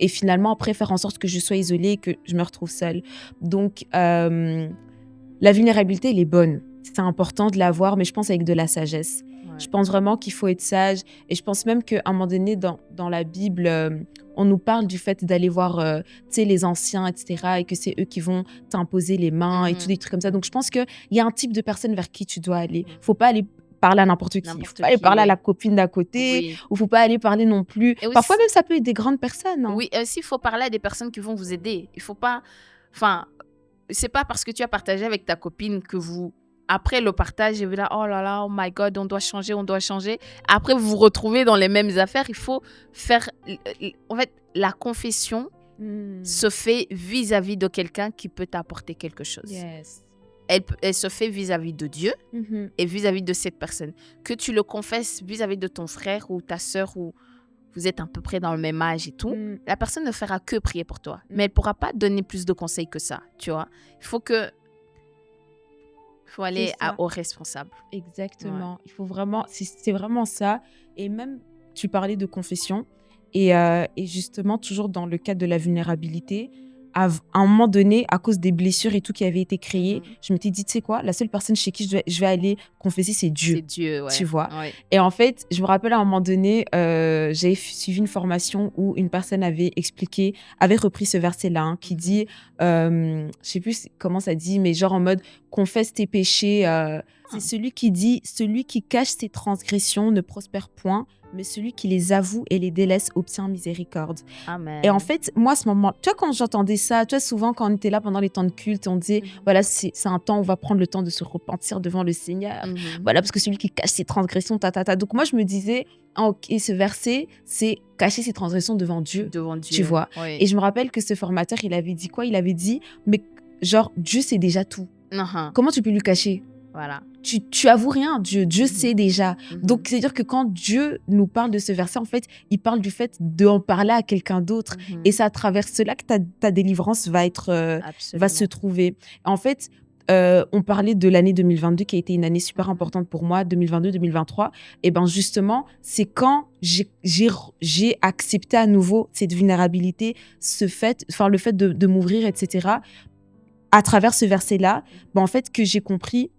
finalement, après, faire en sorte que je sois isolée et que je me retrouve seule. Donc, la vulnérabilité, elle est bonne. C'est important de l'avoir, mais je pense avec de la sagesse. Ouais. Je pense vraiment qu'il faut être sage. Et je pense même qu'à un moment donné, dans la Bible, on nous parle du fait d'aller voir les anciens, etc. Et que c'est eux qui vont t'imposer les mains et tout, des trucs comme ça. Donc, je pense qu'il y a un type de personne vers qui tu dois aller. Faut pas aller parler à n'importe qui. Il N'importe faut pas aller qui, parler à ouais. la copine d'à côté. Oui. Ou faut pas aller parler non plus. Et aussi- Parfois même, ça peut être des grandes personnes. Hein. Oui, et aussi, il faut parler à des personnes qui vont vous aider. Il faut pas... Enfin, c'est pas parce que tu as partagé avec ta copine que vous... Après le partage, vous là, oh là là, oh my God, on doit changer, on doit changer. Après, vous vous retrouvez dans les mêmes affaires. Il faut faire... En fait, la confession se fait vis-à-vis de quelqu'un qui peut t'apporter quelque chose. Yes. Elle se fait vis-à-vis de Dieu Mhm. et vis-à-vis de cette personne. Que tu le confesses vis-à-vis de ton frère ou ta sœur ou vous êtes à peu près dans le même âge et tout, Mm. la personne ne fera que prier pour toi. Mm. Mais elle ne pourra pas donner plus de conseils que ça, tu vois. Il faut aller C'est ça. aux responsables. Exactement. Il faut vraiment, c'est vraiment ça. Et même, tu parlais de confession. Et justement, toujours dans le cadre de la vulnérabilité, à un moment donné, à cause des blessures et tout qui avaient été créées, je m'étais dit, tu sais quoi, la seule personne chez qui je vais aller confesser, c'est Dieu. C'est Dieu, ouais. Tu vois. Ouais. Et en fait, je me rappelle à un moment donné, j'avais suivi une formation où une personne avait repris ce verset-là, hein, qui dit, je sais plus comment ça dit, mais genre en mode, confesse tes péchés. C'est celui qui dit, celui qui cache ses transgressions ne prospère point, mais celui qui les avoue et les délaisse obtient miséricorde. Amen. Et en fait, moi, à ce moment, tu vois, quand j'entendais ça, tu vois, souvent, quand on était là pendant les temps de culte, on disait, voilà, c'est un temps où on va prendre le temps de se repentir devant le Seigneur. Voilà, parce que celui qui cache ses transgressions, Donc, moi, je me disais, ah, ok, ce verset, c'est cacher ses transgressions devant Dieu. Devant Dieu. Tu vois. Oui. Et je me rappelle que ce formateur, il avait dit quoi? Il avait dit, mais genre, Dieu sait déjà tout. Comment tu peux lui cacher? Voilà. Tu avoues rien, Dieu sait déjà. Donc, c'est-à-dire que quand Dieu nous parle de ce verset, en fait, il parle du fait d'en parler à quelqu'un d'autre. Et c'est à travers cela que ta délivrance va se trouver. En fait, on parlait de l'année 2022 qui a été une année super importante pour moi, 2022-2023. Et ben justement, c'est quand j'ai accepté à nouveau cette vulnérabilité, le fait de m'ouvrir, etc. À travers ce verset-là, ben en fait, que j'ai compris,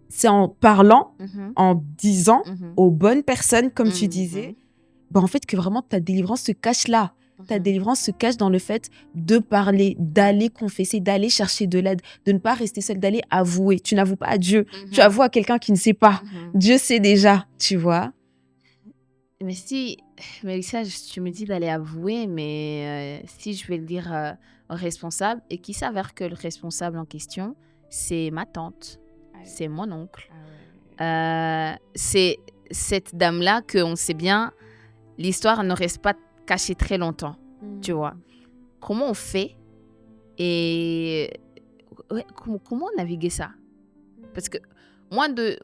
c'est en parlant, en disant aux bonnes personnes, comme tu disais, ben en fait, que vraiment ta délivrance se cache là. Ta délivrance se cache dans le fait de parler, d'aller confesser, d'aller chercher de l'aide, de ne pas rester seul, d'aller avouer. Tu n'avoues pas à Dieu, tu avoues à quelqu'un qui ne sait pas. Dieu sait déjà, tu vois. Mais si, Mélissa, tu me dis d'aller avouer, mais si je vais le dire au responsable, et qu'il s'avère que le responsable en question, c'est ma tante, c'est mon oncle, c'est cette dame-là qu'on sait bien, l'histoire ne reste pas cachée très longtemps, tu vois. Comment on fait et comment naviguer ça? Parce que moi de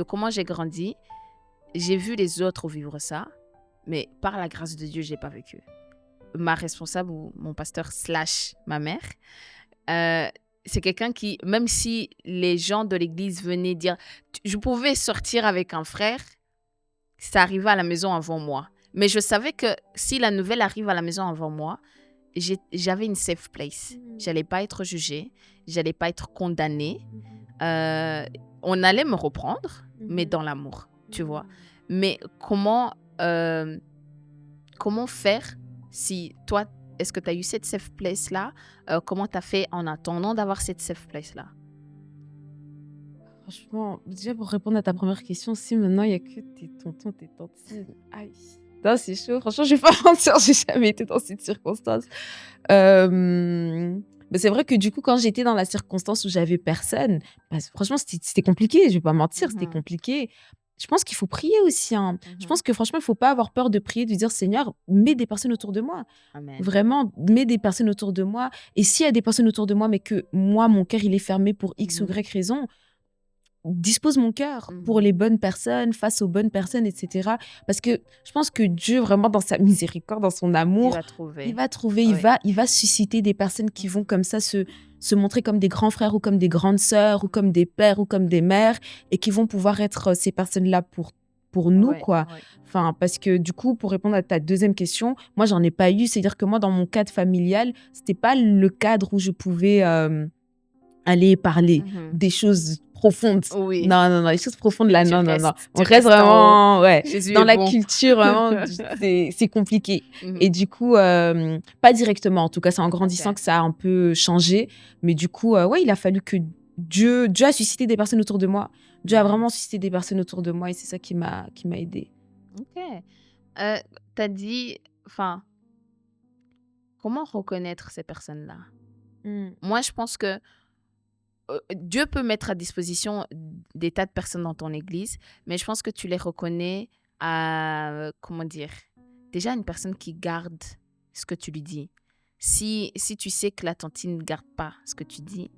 comment j'ai grandi, j'ai vu les autres vivre ça, mais par la grâce de Dieu, je n'ai pas vécu. Ma responsable ou mon pasteur / ma mère, c'est quelqu'un qui, même si les gens de l'église venaient dire, je pouvais sortir avec un frère, ça arrivait à la maison avant moi. Mais je savais que si la nouvelle arrive à la maison avant moi, j'avais une safe place. J'allais pas être jugée, j'allais pas être condamnée. On allait me reprendre, mais dans l'amour, tu vois. Mais comment faire si toi, est-ce que tu as eu cette safe place-là? Comment tu as fait en attendant d'avoir cette safe place-là? Franchement, déjà pour répondre à ta première question, si maintenant il n'y a que tes tontons, tes tantines, aïe, non, c'est chaud. Franchement, je vais pas mentir, j'ai jamais été dans cette circonstance. Mais c'est vrai que du coup, quand j'étais dans la circonstance où j'avais personne, bah, franchement, c'était compliqué. Je vais pas mentir, c'était compliqué. je pense qu'il faut prier aussi, hein. Je Mhm. pense que franchement, il faut pas avoir peur de prier, de dire Seigneur, mets des personnes autour de moi. Amen. Vraiment, mets des personnes autour de moi. Et s'il y a des personnes autour de moi, mais que moi, mon cœur, il est fermé pour X ou Mhm. Y raison, dispose mon cœur pour Mhm. les bonnes personnes, face aux bonnes personnes, etc. Parce que je pense que Dieu, vraiment, dans sa miséricorde, dans son Il amour, va trouver. il va trouver, Oui. il va susciter des personnes qui vont comme ça se montrer comme des grands frères ou comme des grandes sœurs ou comme des pères ou comme des mères et qui vont pouvoir être ces personnes-là pour nous, Ouais, quoi. ouais. Enfin, parce que du coup, pour répondre à ta deuxième question, moi, j'en ai pas eu. C'est-à-dire que moi, dans mon cadre familial, c'était pas le cadre où je pouvais aller parler Mhm. des choses profondes. Oui. Non, les choses profondes, là, Tu non. restes, On tu reste restes en haut. vraiment, ouais, Jésus dans est la bon. culture, vraiment, c'est compliqué. Mhm. Et du coup, pas directement, en tout cas, c'est en grandissant Ok. que ça a un peu changé. Mais du coup, ouais, il a fallu que Dieu a suscité des personnes autour de moi. Dieu a Amen. vraiment suscité des personnes autour de moi et c'est ça qui m'a aidée. Ok. T'as dit, enfin, comment reconnaître ces personnes-là? Moi, je pense que Dieu peut mettre à disposition des tas de personnes dans ton église, mais je pense que tu les reconnais à, comment dire, déjà une personne qui garde ce que tu lui dis. Si tu sais que la tantine ne garde pas ce que tu dis,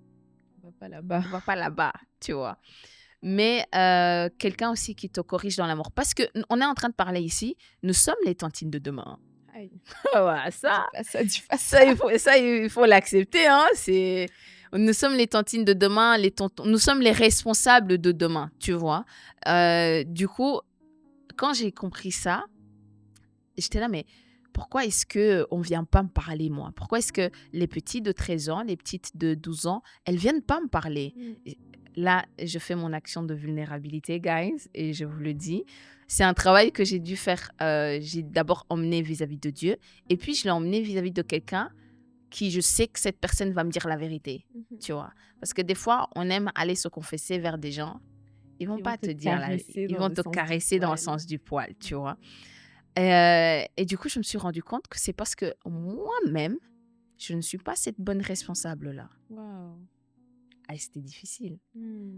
On va pas là-bas. va pas là-bas, tu vois. Mais quelqu'un aussi qui te corrige dans l'amour. Parce qu'on est en train de parler ici, nous sommes les tantines de demain. Aïe, Voilà, ça, dis pas ça. il faut l'accepter. Hein. Nous sommes les tantines de demain, nous sommes les responsables de demain, tu vois. Du coup, quand j'ai compris ça, j'étais là, mais pourquoi est-ce qu'on ne vient pas me parler, moi? Pourquoi est-ce que les petits de 13 ans, les petites de 12 ans, elles ne viennent pas me parler? Là, je fais mon action de vulnérabilité, guys, et je vous le dis. C'est un travail que j'ai dû faire. J'ai d'abord emmené vis-à-vis de Dieu, et puis je l'ai emmené vis-à-vis de quelqu'un qui, je sais que cette personne va me dire la vérité, tu vois. Parce que des fois, on aime aller se confesser vers des gens. Ils vont pas te dire la vérité. Ils vont te caresser dans le sens du poil, tu vois. Et du coup, je me suis rendu compte que c'est parce que moi-même, je ne suis pas cette bonne responsable-là. Wow. Ah, c'était difficile.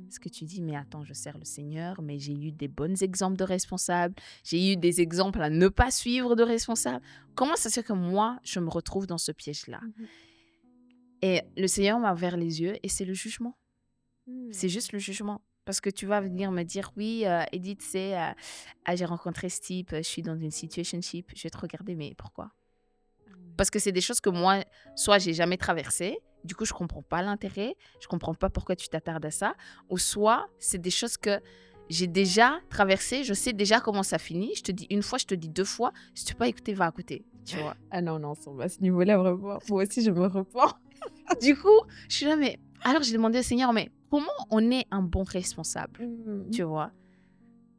Parce que tu dis, mais attends, je sers le Seigneur, mais j'ai eu des bons exemples de responsables. J'ai eu des exemples à ne pas suivre de responsables. Comment ça se fait que moi, je me retrouve dans ce piège-là? Et le Seigneur m'a ouvert les yeux et c'est le jugement. C'est juste le jugement. Parce que tu vas venir me dire, oui, Edith, j'ai rencontré ce type, je suis dans une situationship. Je vais te regarder, mais pourquoi? Parce que c'est des choses que moi, soit j'ai jamais traversées, du coup, je comprends pas l'intérêt, je comprends pas pourquoi tu t'attardes à ça, ou soit c'est des choses que j'ai déjà traversées, je sais déjà comment ça finit, je te dis une fois, je te dis deux fois, si tu peux pas écouter, va à côté, tu vois. Ah non, à ce niveau-là, vraiment, moi aussi, je me repens. Du coup, je suis là, mais alors j'ai demandé au Seigneur, mais comment on est un bon responsable, tu vois?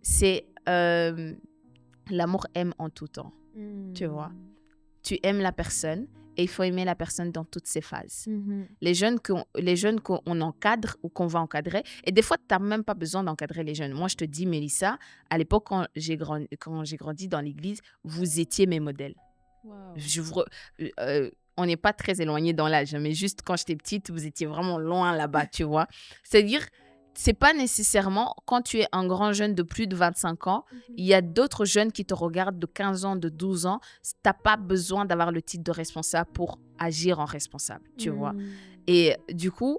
C'est l'amour aime en tout temps, tu vois. Tu aimes la personne et il faut aimer la personne dans toutes ses phases. Les jeunes qu'on encadre ou qu'on va encadrer, et des fois, tu n'as même pas besoin d'encadrer les jeunes. Moi, je te dis, Mélissa, à l'époque, quand j'ai grandi dans l'église, vous étiez mes modèles. Wow. On n'est pas très éloignés dans l'âge, mais juste quand j'étais petite, vous étiez vraiment loin là-bas, tu vois. C'est-à-dire, c'est pas nécessairement quand tu es un grand jeune de plus de 25 ans, il y a d'autres jeunes qui te regardent de 15 ans, de 12 ans. Tu n'as pas besoin d'avoir le titre de responsable pour agir en responsable, tu vois. Et du coup,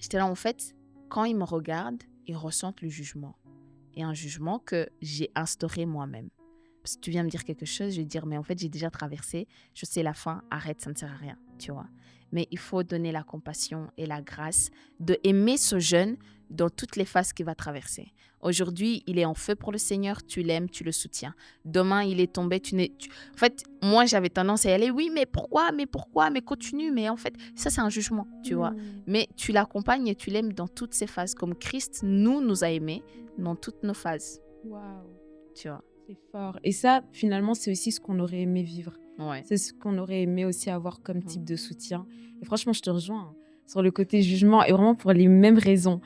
j'étais là, en fait, quand ils me regardent, ils ressentent le jugement. Et un jugement que j'ai instauré moi-même. Parce que tu viens me dire quelque chose, je vais dire, mais en fait, j'ai déjà traversé, je sais la fin, arrête, ça ne sert à rien, tu vois. Mais il faut donner la compassion et la grâce de aimer ce jeune dans toutes les phases qu'il va traverser. Aujourd'hui, il est en feu pour le Seigneur, tu l'aimes, tu le soutiens. Demain, il est tombé, En fait, moi, j'avais tendance à y aller, oui, mais pourquoi, mais continue. Mais en fait, ça, c'est un jugement, tu vois. Mais tu l'accompagnes et tu l'aimes dans toutes ses phases. Comme Christ nous a aimés dans toutes nos phases. Waouh. Tu vois. C'est fort. Et ça, finalement, c'est aussi ce qu'on aurait aimé vivre. Ouais. C'est ce qu'on aurait aimé aussi avoir comme type de soutien. Et franchement, je te rejoins sur le côté jugement et vraiment pour les mêmes raisons.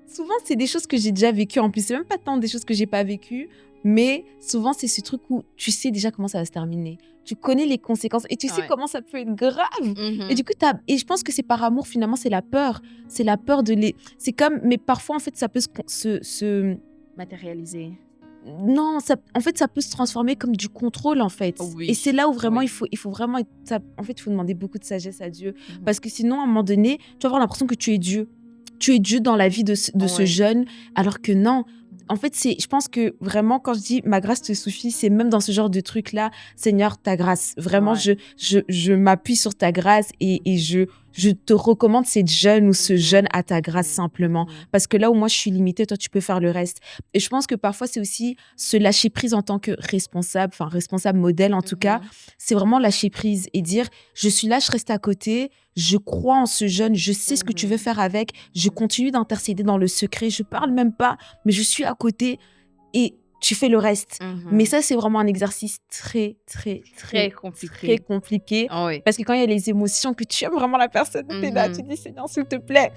Souvent, c'est des choses que j'ai déjà vécues. En plus, c'est même pas tant des choses que j'ai pas vécues, mais souvent, c'est ce truc où tu sais déjà comment ça va se terminer. Tu connais les conséquences et tu sais comment ça peut être grave. Et du coup, et je pense que c'est par amour, finalement, c'est la peur. C'est la peur de les... C'est comme... Mais parfois, en fait, ça peut Matérialisé. Non, en fait, ça peut se transformer comme du contrôle, en fait. Oui. Et c'est là où vraiment, Oui. il faut vraiment... En fait, il faut demander beaucoup de sagesse à Dieu. Mhm. Parce que sinon, à un moment donné, tu vas avoir l'impression que tu es Dieu. Tu es Dieu dans la vie de ce Ouais. jeune, alors que non. En fait, je pense que vraiment, quand je dis ma grâce te suffit, c'est même dans ce genre de truc-là, Seigneur, ta grâce. Vraiment, Ouais. je m'appuie sur ta grâce et je te recommande cette jeune ou ce jeune à ta grâce simplement. Parce que là où moi, je suis limitée, toi, tu peux faire le reste. Et je pense que parfois, c'est aussi se lâcher prise en tant que responsable, enfin, responsable modèle en tout cas. C'est vraiment lâcher prise et dire, je suis là, je reste à côté, je crois en ce jeune, je sais ce que tu veux faire avec, je continue d'intercéder dans le secret, je parle même pas, mais je suis à côté et tu fais le reste. Mais ça, c'est vraiment un exercice très, très, très, Très compliqué. très compliqué. Oui. Parce que quand il y a les émotions, que tu aimes vraiment la personne, tu es là, tu dis, Seigneur, s'il te plaît.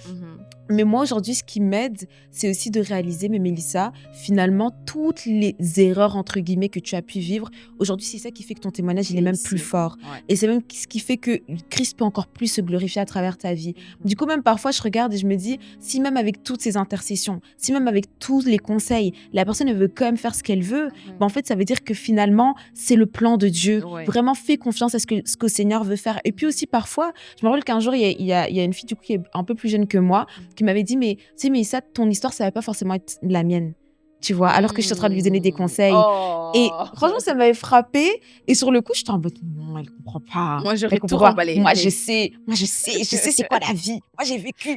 Mais moi, aujourd'hui, ce qui m'aide, c'est aussi de réaliser, mais Mélissa, finalement, toutes les erreurs, entre guillemets, que tu as pu vivre, aujourd'hui, c'est ça qui fait que ton témoignage, il est même plus fort. Ouais. Et c'est même ce qui fait que Christ peut encore plus se glorifier à travers ta vie. Du coup, même parfois, je regarde et je me dis, si même avec toutes ces intercessions, si même avec tous les conseils, la personne, elle veut quand même faire ce qu'elle veut, ben, en fait, ça veut dire que finalement, c'est le plan de Dieu. Ouais. Vraiment, fais confiance à ce que le Seigneur veut faire. Et puis aussi, parfois, je me rappelle qu'un jour, il y a une fille, du coup, qui est un peu plus jeune que moi, qui m'avait dit, mais tu sais, mais ça, ton histoire, ça va pas forcément être la mienne, tu vois, alors que je suis en train de lui donner des conseils. Oh. Et franchement, ça m'avait frappée. Et sur le coup, j'étais en mode, non, elle comprend pas. Moi, j'aurais Elle tout comprend pas. remballé. Moi, Allez. je sais c'est quoi la vie. Moi, j'ai vécu.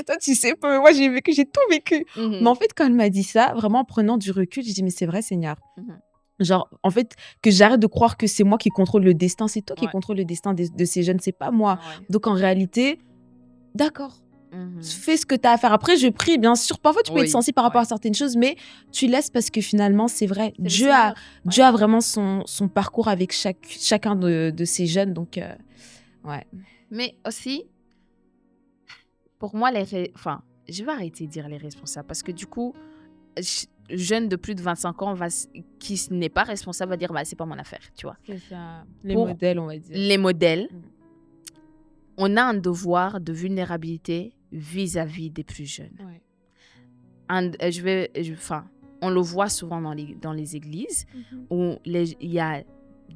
Toi, tu sais pas, mais moi, j'ai vécu, j'ai tout vécu. Mais en fait, quand elle m'a dit ça, vraiment en prenant du recul, j'ai dit, mais c'est vrai, Seigneur. Genre, en fait, que j'arrête de croire que c'est moi qui contrôle le destin. C'est toi qui contrôle le destin de ces jeunes, c'est pas moi. Ouais. Donc, en réalité, d'accord. Fais ce que tu as à faire. Après, je prie, bien sûr. Parfois, tu peux être sensible par rapport à certaines choses, mais tu laisses parce que finalement, c'est vrai. Dieu a vraiment son parcours avec chacun de ces jeunes. Donc, ouais. Mais aussi, pour moi, je vais arrêter de dire les responsables parce que du coup, jeune de plus de 25 ans qui n'est pas responsable va dire, bah, c'est pas mon affaire, tu vois. C'est ça. Les modèles, on va dire. Les modèles, on a un devoir de vulnérabilité vis-à-vis des plus jeunes. Ouais. On le voit souvent dans les églises où il y a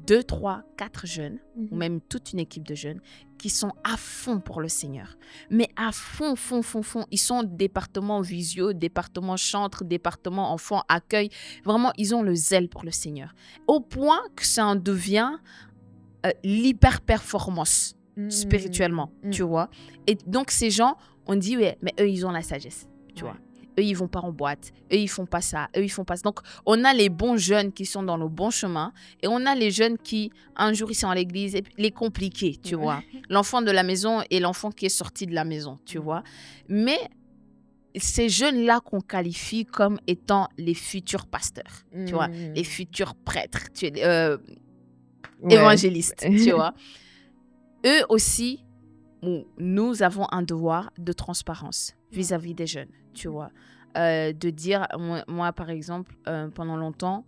2, 3, 4 jeunes ou même toute une équipe de jeunes qui sont à fond pour le Seigneur. Mais à fond. Ils sont département visio, département chantre, département enfant, accueil. Vraiment, ils ont le zèle pour le Seigneur. Au point que ça en devient l'hyper-performance spirituellement, tu vois. Et donc, ces gens, on dit, ouais, mais eux, ils ont la sagesse, tu vois. Eux, ils vont pas en boîte. Eux, ils font pas ça. Eux, ils font pas ça. Donc, on a les bons jeunes qui sont dans le bon chemin et on a les jeunes qui, un jour, ils sont à l'église, et les compliqués, tu vois. L'enfant de la maison et l'enfant qui est sorti de la maison, tu vois. Mais ces jeunes-là qu'on qualifie comme étant les futurs pasteurs, tu vois, les futurs prêtres, évangélistes, tu vois. Eux aussi, nous avons un devoir de transparence vis-à-vis des jeunes, tu vois. De dire, moi par exemple, pendant longtemps,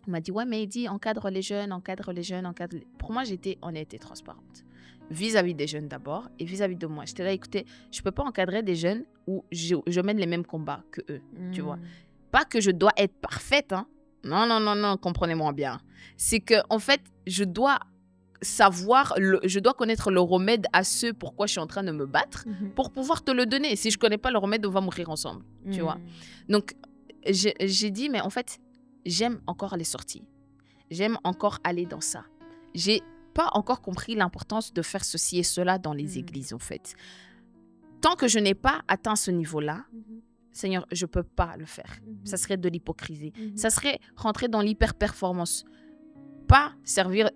on m'a dit, ouais, mais Eddie, encadre les jeunes. Pour moi, on a été transparente. Vis-à-vis des jeunes d'abord et vis-à-vis de moi. J'étais là, écoutez, je ne peux pas encadrer des jeunes où je mène les mêmes combats que eux, tu vois. Pas que je dois être parfaite, hein. Non, comprenez-moi bien. C'est que, en fait, je dois connaître le remède à ce pourquoi je suis en train de me battre pour pouvoir te le donner. Si je connais pas le remède, on va mourir ensemble, tu vois. Donc, j'ai dit, mais en fait, j'aime encore les sorties. J'aime encore aller dans ça. J'ai pas encore compris l'importance de faire ceci et cela dans les églises, en fait. Tant que je n'ai pas atteint ce niveau-là, Seigneur, je peux pas le faire. Ça serait de l'hypocrisie. Ça serait rentrer dans l'hyper-performance. Pas servir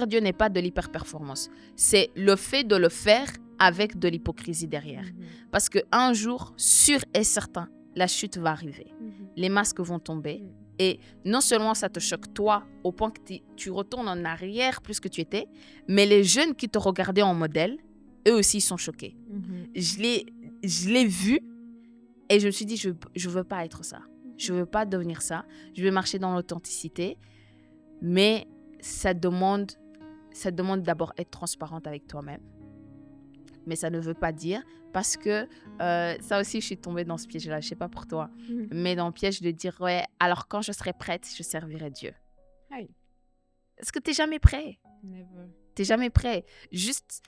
Dieu n'est pas de l'hyper-performance. C'est le fait de le faire avec de l'hypocrisie derrière. Parce qu'un jour, sûr et certain, la chute va arriver. Les masques vont tomber. Et non seulement ça te choque toi, au point que tu retournes en arrière plus que tu étais, mais les jeunes qui te regardaient en modèle, eux aussi sont choqués. Je l'ai vu et je me suis dit, je veux pas être ça. Je veux pas devenir ça. Je vais marcher dans l'authenticité. Mais ça demande d'abord être transparente avec toi-même. Mais ça ne veut pas dire, parce que ça aussi, je suis tombée dans ce piège-là, je sais pas pour toi, mais dans le piège de dire, ouais, alors quand je serai prête, je servirai Dieu. Aïe. Est-ce que tu n'es jamais prêt? Never. Tu n'es jamais prêt. Juste,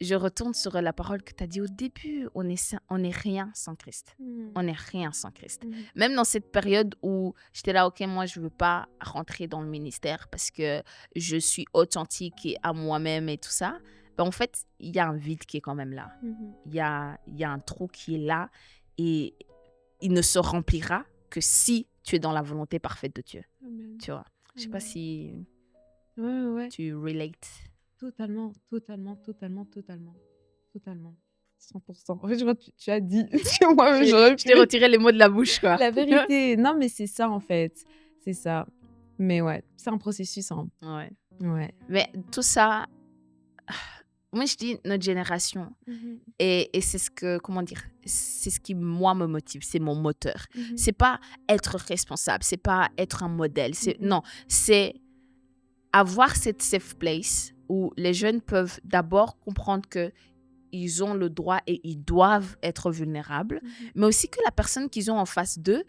je retourne sur la parole que tu as dit au début, on est rien sans Christ. On n'est rien sans Christ. Même dans cette période où j'étais là, ok, moi, je ne veux pas rentrer dans le ministère parce que je suis authentique et à moi-même et tout ça. Ben, en fait, il y a un vide qui est quand même là. Il y a un trou qui est là et il ne se remplira que si tu es dans la volonté parfaite de Dieu. Amen. Tu vois. Je ne sais pas si Ouais. tu relates. Totalement. 100%. En fait, je vois, tu as dit que moi, j'aurais Je t'ai pu. retiré les mots de la bouche, quoi. La vérité. Non, mais c'est ça, en fait. C'est ça. Mais ouais, c'est un processus. Hein. Ouais. Mais tout ça, moi, je dis notre génération. Et c'est ce que, comment dire, c'est ce qui, moi, me motive. C'est mon moteur. C'est pas être responsable. C'est pas être un modèle. Non, c'est avoir cette safe place où les jeunes peuvent d'abord comprendre que ils ont le droit et ils doivent être vulnérables, mais aussi que la personne qu'ils ont en face d'eux,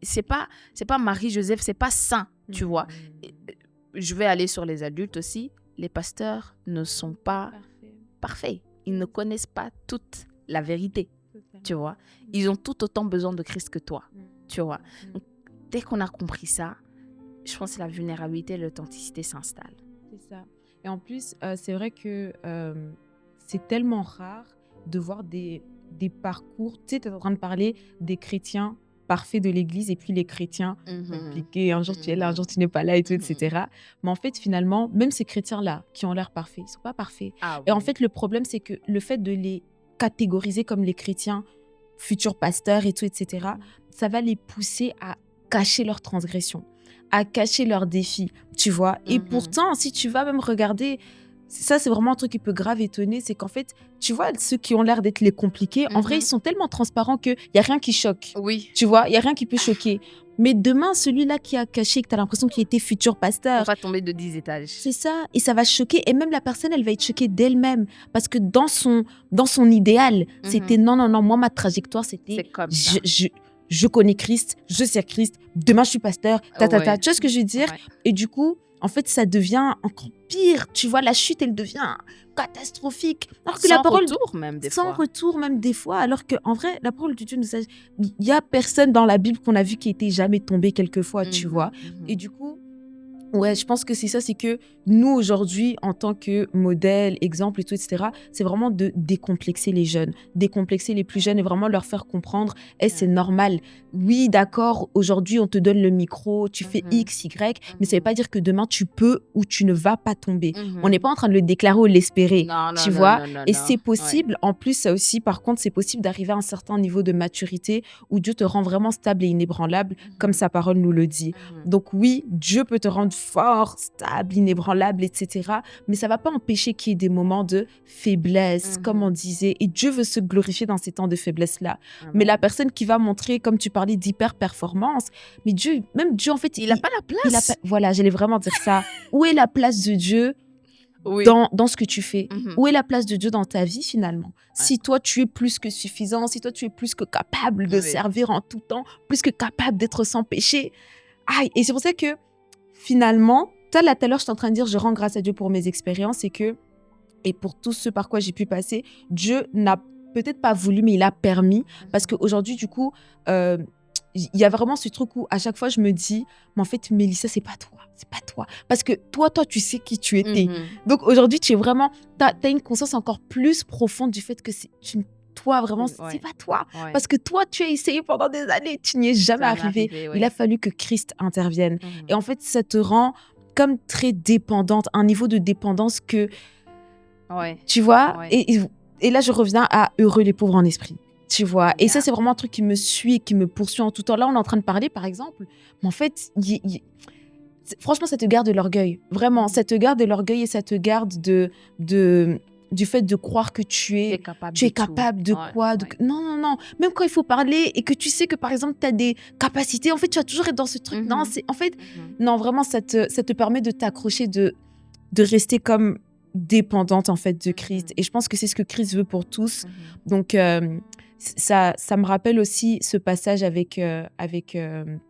c'est pas Marie-Joseph, c'est pas saint, tu vois. Je vais aller sur les adultes aussi. Les pasteurs ne sont pas parfaits. Ils ne connaissent pas toute la vérité, tu vois. Ils ont tout autant besoin de Christ que toi, tu vois. Donc, dès qu'on a compris ça, je pense que la vulnérabilité et l'authenticité s'installent. C'est ça. Et en plus, c'est vrai que c'est tellement rare de voir des parcours. Tu sais, tu es en train de parler des chrétiens parfaits de l'Église et puis les chrétiens compliqués. Un jour, tu es là, un jour, tu n'es pas là et tout, etc. Mais en fait, finalement, même ces chrétiens-là qui ont l'air parfaits, ils ne sont pas parfaits. Et en fait, le problème, c'est que le fait de les catégoriser comme les chrétiens, futurs pasteurs et tout, etc., ça va les pousser à cacher leurs transgressions, à cacher leurs défis, tu vois. Et pourtant, si tu vas même regarder, ça, c'est vraiment un truc qui peut grave étonner, c'est qu'en fait, tu vois, ceux qui ont l'air d'être les compliqués, en vrai, ils sont tellement transparents qu'il n'y a rien qui choque. Oui. Tu vois, il n'y a rien qui peut choquer. Mais demain, celui-là qui a caché, que tu as l'impression qu'il était futur pasteur, on va tomber de 10 étages. C'est ça, et ça va choquer. Et même la personne, elle va être choquée d'elle-même. Parce que dans son idéal, c'était non, moi, ma trajectoire, c'était... C'est comme ça. Je connais Christ, je sers Christ, demain je suis pasteur, Tu vois ce que je veux dire? Et du coup, en fait, ça devient encore pire. Tu vois, la chute, elle devient catastrophique. Alors que sans la parole, retour même des sans fois. retour même des fois. Alors qu'en vrai, la parole de Dieu nous a... Il n'y a personne dans la Bible qu'on a vu qui était jamais tombé quelquefois, tu vois. Et du coup, ouais, je pense que c'est ça, c'est que nous, aujourd'hui, en tant que modèle, exemple et tout, etc., c'est vraiment de décomplexer les jeunes, décomplexer les plus jeunes et vraiment leur faire comprendre, c'est normal. Oui, d'accord, aujourd'hui, on te donne le micro, tu fais X, Y, mais ça ne veut pas dire que demain, tu peux ou tu ne vas pas tomber. On n'est pas en train de le déclarer ou l'espérer, tu vois. Et c'est possible, en plus, ça aussi, par contre, c'est possible d'arriver à un certain niveau de maturité où Dieu te rend vraiment stable et inébranlable, comme sa parole nous le dit. Donc oui, Dieu peut te rendre fort, stable, inébranlable, etc. Mais ça ne va pas empêcher qu'il y ait des moments de faiblesse, comme on disait. Et Dieu veut se glorifier dans ces temps de faiblesse-là. Mais la personne qui va montrer, comme tu parlais, d'hyper-performance, mais Dieu, même Dieu, en fait... Il n'a pas la place. Voilà, j'allais vraiment dire ça. Où est la place de Dieu dans ce que tu fais? Où est la place de Dieu dans ta vie, finalement? Si toi, tu es plus que suffisant, si toi, tu es plus que capable de servir en tout temps, plus que capable d'être sans péché. Aïe, et c'est pour ça que finalement, tout à l'heure, j'étais en train de dire, je rends grâce à Dieu pour mes expériences et pour tout ce par quoi j'ai pu passer, Dieu n'a peut-être pas voulu, mais il a permis. Parce qu'aujourd'hui, du coup, il y a vraiment ce truc où à chaque fois, je me dis, mais en fait, Mélissa, c'est pas toi. Parce que toi, tu sais qui tu étais. Donc aujourd'hui, tu es vraiment, t'as une conscience encore plus profonde du fait que toi, vraiment, c'est pas toi. Parce que toi, tu as essayé pendant des années, tu n'y es jamais arrivé. Il a fallu que Christ intervienne. Et en fait, ça te rend comme très dépendante, un niveau de dépendance que, tu vois, et là, je reviens à heureux les pauvres en esprit. Tu vois, et ça, c'est vraiment un truc qui me suit, qui me poursuit en tout temps. Là, on est en train de parler, par exemple, mais en fait, franchement, ça te garde de l'orgueil. Vraiment, ça te garde de l'orgueil et ça te garde du fait de croire que tu es capable de quoi. Non. Même quand il faut parler et que tu sais que, par exemple, tu as des capacités, en fait, tu vas toujours être dans ce truc. Non, non, vraiment, ça te permet de t'accrocher, de rester comme dépendante en fait de Christ. Mhm. Et je pense que c'est ce que Christ veut pour tous. Mhm. Donc, ça me rappelle aussi ce passage avec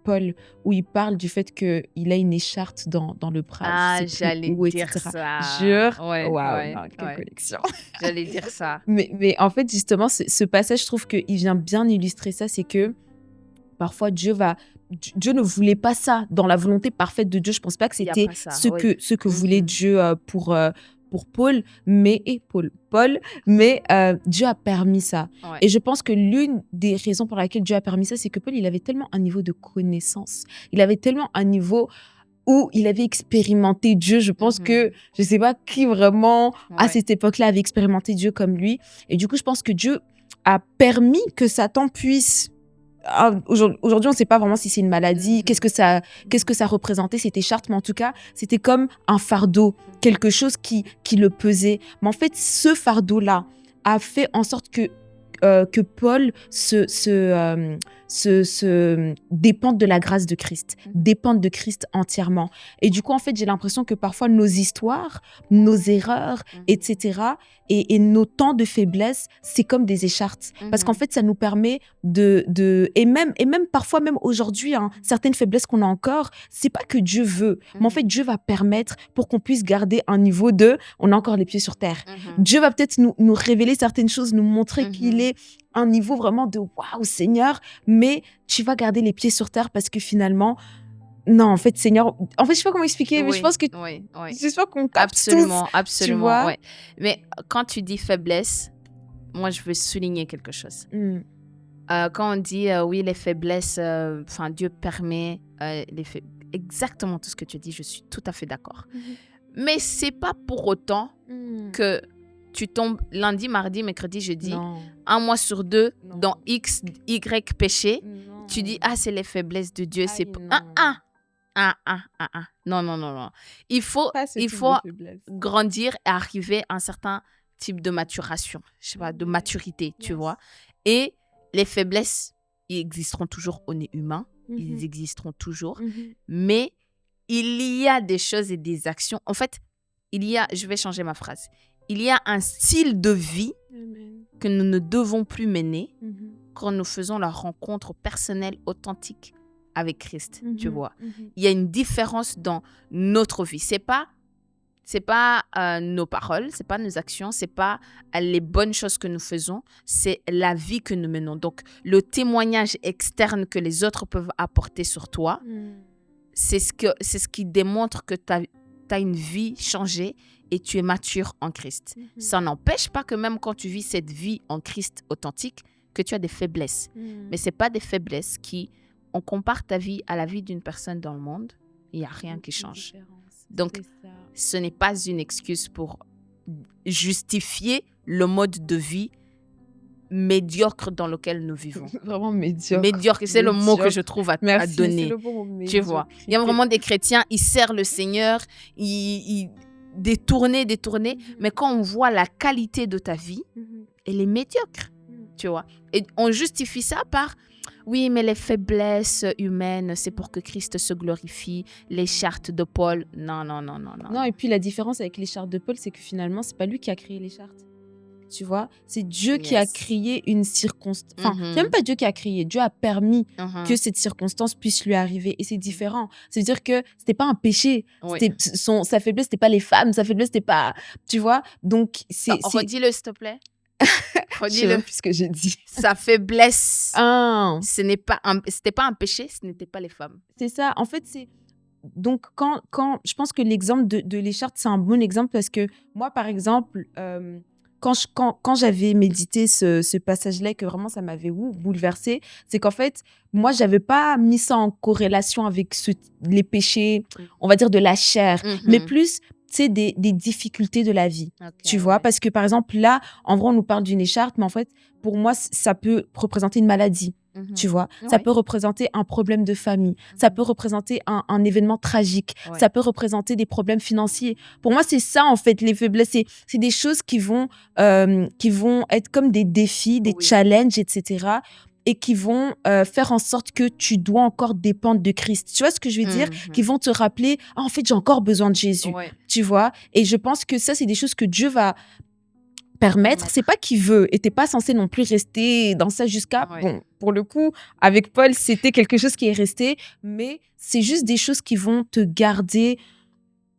Paul où il parle du fait qu'il a une écharpe dans le bras, je Ah, sais plus j'allais où, dire etc. ça. Jure. Ouais, Waouh, ouais, non, quelle ouais. connexion. J'allais dire ça. Mais en fait, justement, ce passage, je trouve qu'il vient bien illustrer ça. C'est que parfois, Dieu ne voulait pas ça. Dans la volonté parfaite de Dieu, je pense pas que Il n'y a c'était pas ça. ce Oui. que voulait Mhm. Dieu pour Paul, Paul, mais Dieu a permis ça. Ouais. Et je pense que l'une des raisons pour laquelle Dieu a permis ça, c'est que Paul, il avait tellement un niveau de connaissance. Il avait tellement un niveau où il avait expérimenté Dieu. Je pense Mhm. que je sais pas qui vraiment à Ouais. cette époque-là avait expérimenté Dieu comme lui. Et du coup, je pense que Dieu a permis que Satan puisse aujourd'hui, on ne sait pas vraiment si c'est une maladie, Mhm. qu'est-ce que ça représentait, cette écharpe, mais en tout cas, c'était comme un fardeau, quelque chose qui le pesait. Mais en fait, ce fardeau-là a fait en sorte que Paul se dépende de la grâce de Christ, dépende de Christ entièrement. Et du coup, en fait, j'ai l'impression que parfois nos histoires, nos erreurs, etc., et nos temps de faiblesse, c'est comme des écharpes. Parce qu'en fait, ça nous permet et même parfois, même aujourd'hui, hein, certaines faiblesses qu'on a encore, c'est pas que Dieu veut, mais en fait, Dieu va permettre pour qu'on puisse garder un niveau on a encore les pieds sur terre. Dieu va peut-être nous révéler certaines choses, nous montrer qu'il est un niveau vraiment de waouh, Seigneur, mais tu vas garder les pieds sur terre parce que finalement, non, en fait, Seigneur, en fait, je sais pas comment expliquer, mais je pense que j'espère qu'on capte Absolument, tous, absolument. tu vois. Ouais. Mais quand tu dis faiblesse, moi, je veux souligner quelque chose. Quand on dit oui, les faiblesses, Dieu permet exactement tout ce que tu dis, je suis tout à fait d'accord. Mais c'est pas pour autant que tu tombes lundi, mardi, mercredi, jeudi, un mois sur deux, dans X, Y péché, tu dis ah, c'est les faiblesses de Dieu, c'est non. Il faut grandir et arriver à un certain type de maturation, je sais pas, de maturité, tu vois. Et les faiblesses, ils existeront toujours, on est humain, ils existeront toujours, mais il y a des choses et des actions. En fait, je vais changer ma phrase. Il y a un style de vie que nous ne devons plus mener quand nous faisons la rencontre personnelle authentique avec Christ, tu vois. Il y a une différence dans notre vie. C'est pas nos paroles, c'est pas nos actions, c'est pas les bonnes choses que nous faisons, c'est la vie que nous menons. Donc, le témoignage externe que les autres peuvent apporter sur toi, c'est ce qui démontre que tu as une vie changée et tu es mature en Christ. Ça n'empêche pas que même quand tu vis cette vie en Christ authentique, que tu as des faiblesses. Mais c'est pas des faiblesses on compare ta vie à la vie d'une personne dans le monde, il n'y a rien qui change. Donc, ce n'est pas une excuse pour justifier le mode de vie médiocre dans lequel nous vivons. Vraiment médiocre. Médiocre, c'est le mot que je trouve à donner. C'est le bon mot, tu vois, il y a vraiment des chrétiens, ils servent le Seigneur, ils détournent, mais quand on voit la qualité de ta vie, elle est médiocre, tu vois. Et on justifie ça par oui, mais les faiblesses humaines, c'est pour que Christ se glorifie. Les chartes de Paul, non. Non, et puis la différence avec les chartes de Paul, c'est que finalement, c'est pas lui qui a créé les chartes. Tu vois, c'est Dieu qui a créé une circonstance. Enfin, c'est même pas Dieu qui a créé. Dieu a permis que cette circonstance puisse lui arriver. Et c'est différent. C'est-à-dire que c'était pas un péché. Sa faiblesse, c'était pas les femmes. Sa faiblesse, c'était pas... Tu vois, donc c'est... Redis-le, s'il te plaît. Redis-le. Je sais ce que j'ai dit. Sa faiblesse, c'était pas un péché, ce n'était pas les femmes. C'est ça. En fait, c'est... Donc, quand je pense que l'exemple de l'écharpe, c'est un bon exemple parce que moi, par exemple... Quand j'avais médité ce passage-là, que vraiment ça m'avait bouleversée, c'est qu'en fait, moi, j'avais pas mis ça en corrélation avec les péchés, on va dire de la chair, mais plus, tu sais, des difficultés de la vie, tu vois. Parce que, par exemple, là, en vrai, on nous parle d'une écharpe, mais en fait, pour moi, ça peut représenter une maladie. Tu vois, ça peut représenter un problème de famille, ça peut représenter un événement tragique, ça peut représenter des problèmes financiers. Pour moi, c'est ça, en fait, les faiblesses. C'est des choses qui vont être comme des défis, des challenges, etc. et qui vont faire en sorte que tu dois encore dépendre de Christ. Tu vois ce que je veux dire? Qui vont te rappeler, ah, en fait, j'ai encore besoin de Jésus. Ouais. Tu vois? Et je pense que ça, c'est des choses que Dieu va permettre. C'est pas qu'il veut. Et t'es pas censé non plus rester dans ça jusqu'à... Ouais. Bon, pour le coup, avec Paul, c'était quelque chose qui est resté, mais c'est juste des choses qui vont te garder,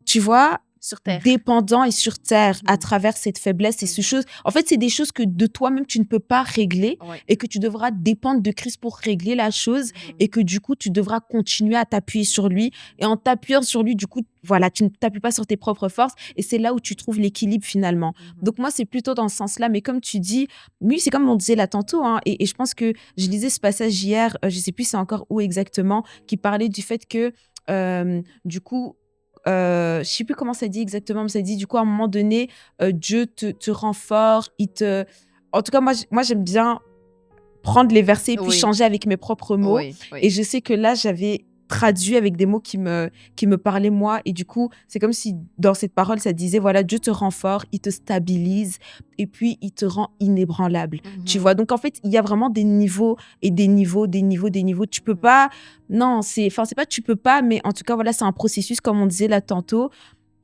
tu vois, Sur terre. dépendant et sur terre à Mhm. travers cette faiblesse et Mhm. ces choses. En fait, c'est des choses que de toi-même, tu ne peux pas régler Ouais. et que tu devras dépendre de Christ pour régler la chose et que du coup, tu devras continuer à t'appuyer sur lui. Et en t'appuyant sur lui, du coup, voilà, tu ne t'appuies pas sur tes propres forces et c'est là où tu trouves l'équilibre finalement. Donc moi, c'est plutôt dans ce sens-là. Mais comme tu dis, oui, c'est comme on disait là tantôt. Hein, et je pense que je lisais ce passage hier, je sais plus c'est encore où exactement, qui parlait du fait que du coup, je sais plus comment ça dit exactement, mais ça dit du coup à un moment donné, Dieu te rend fort, En tout cas, moi j'aime bien prendre les versets et puis Oui. changer avec mes propres mots. Oui. Oui. Et je sais que là, j'avais traduit avec des mots qui me parlaient moi. Et du coup, c'est comme si dans cette parole, ça disait, voilà, Dieu te rend fort, il te stabilise et puis il te rend inébranlable. Tu vois, donc en fait, il y a vraiment des niveaux et des niveaux, des niveaux, des niveaux. Tu peux pas, non, c'est pas tu peux pas, mais en tout cas, voilà, c'est un processus, comme on disait là tantôt.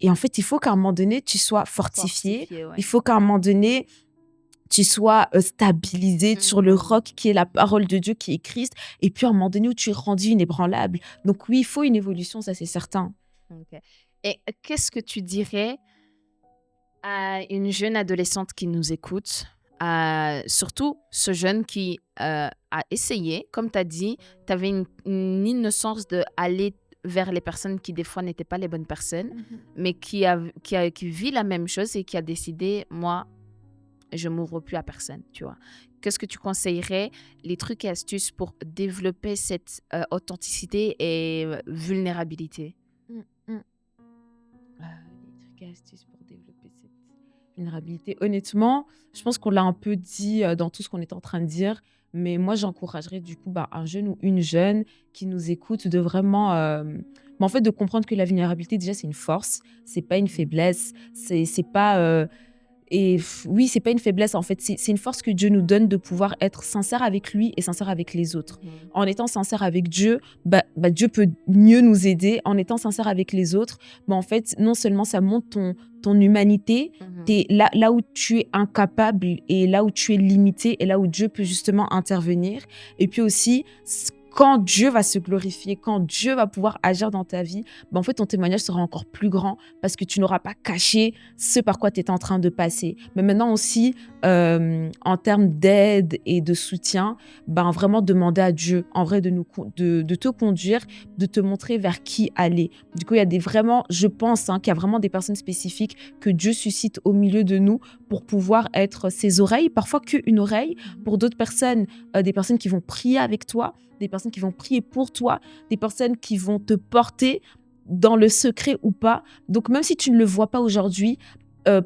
Et en fait, il faut qu'à un moment donné, tu sois fortifié. Ouais. Il faut qu'à un moment donné, tu sois stabilisé sur le roc qui est la parole de Dieu, qui est Christ, et puis à un moment donné où tu es rendu inébranlable. Donc oui, il faut une évolution, ça c'est certain. Ok. Et qu'est-ce que tu dirais à une jeune adolescente qui nous écoute, surtout ce jeune qui a essayé, comme tu as dit, tu avais une innocence d'aller vers les personnes qui des fois n'étaient pas les bonnes personnes, mais qui vit la même chose et qui a décidé, moi, je m'ouvre plus à personne, tu vois. Qu'est-ce que tu conseillerais, les trucs et astuces pour développer cette authenticité et vulnérabilité? Les trucs et astuces pour développer cette vulnérabilité. Honnêtement, je pense qu'on l'a un peu dit dans tout ce qu'on est en train de dire, mais moi j'encouragerais du coup un jeune ou une jeune qui nous écoute de vraiment... mais en fait, de comprendre que la vulnérabilité, déjà, c'est une force, c'est pas une faiblesse, c'est pas... oui, c'est pas une faiblesse en fait, c'est une force que Dieu nous donne de pouvoir être sincère avec lui et sincère avec les autres. En étant sincère avec Dieu, Dieu peut mieux nous aider. En étant sincère avec les autres, en fait, non seulement ça montre ton humanité, t'es là où tu es incapable et là où tu es limité et là où Dieu peut justement intervenir. Et puis aussi, quand Dieu va se glorifier, quand Dieu va pouvoir agir dans ta vie, en fait, ton témoignage sera encore plus grand parce que tu n'auras pas caché ce par quoi tu es en train de passer. Mais maintenant aussi, en termes d'aide et de soutien, vraiment demander à Dieu, en vrai, de te conduire, de te montrer vers qui aller. Du coup, il y a je pense qu'il y a vraiment des personnes spécifiques que Dieu suscite au milieu de nous pour pouvoir être ses oreilles, parfois qu'une oreille. Pour d'autres personnes, des personnes qui vont prier avec toi, des personnes qui vont prier pour toi, des personnes qui vont te porter dans le secret ou pas. Donc, même si tu ne le vois pas aujourd'hui,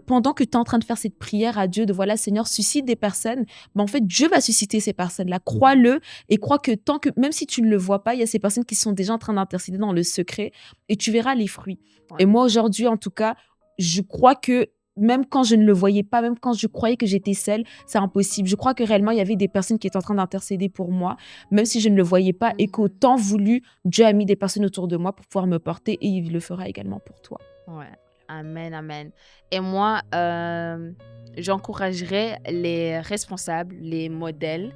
pendant que tu es en train de faire cette prière à Dieu, de voilà, Seigneur, suscite des personnes, en fait, Dieu va susciter ces personnes-là. Crois-le et crois que même si tu ne le vois pas, il y a ces personnes qui sont déjà en train d'intercéder dans le secret et tu verras les fruits. Ouais. Et moi, aujourd'hui, en tout cas, je crois que même quand je ne le voyais pas, même quand je croyais que j'étais seule, c'est impossible. Je crois que réellement, il y avait des personnes qui étaient en train d'intercéder pour moi, même si je ne le voyais pas, et qu'au temps voulu, Dieu a mis des personnes autour de moi pour pouvoir me porter, et il le fera également pour toi. Ouais. Amen, amen. Et moi, j'encouragerais les responsables, les modèles,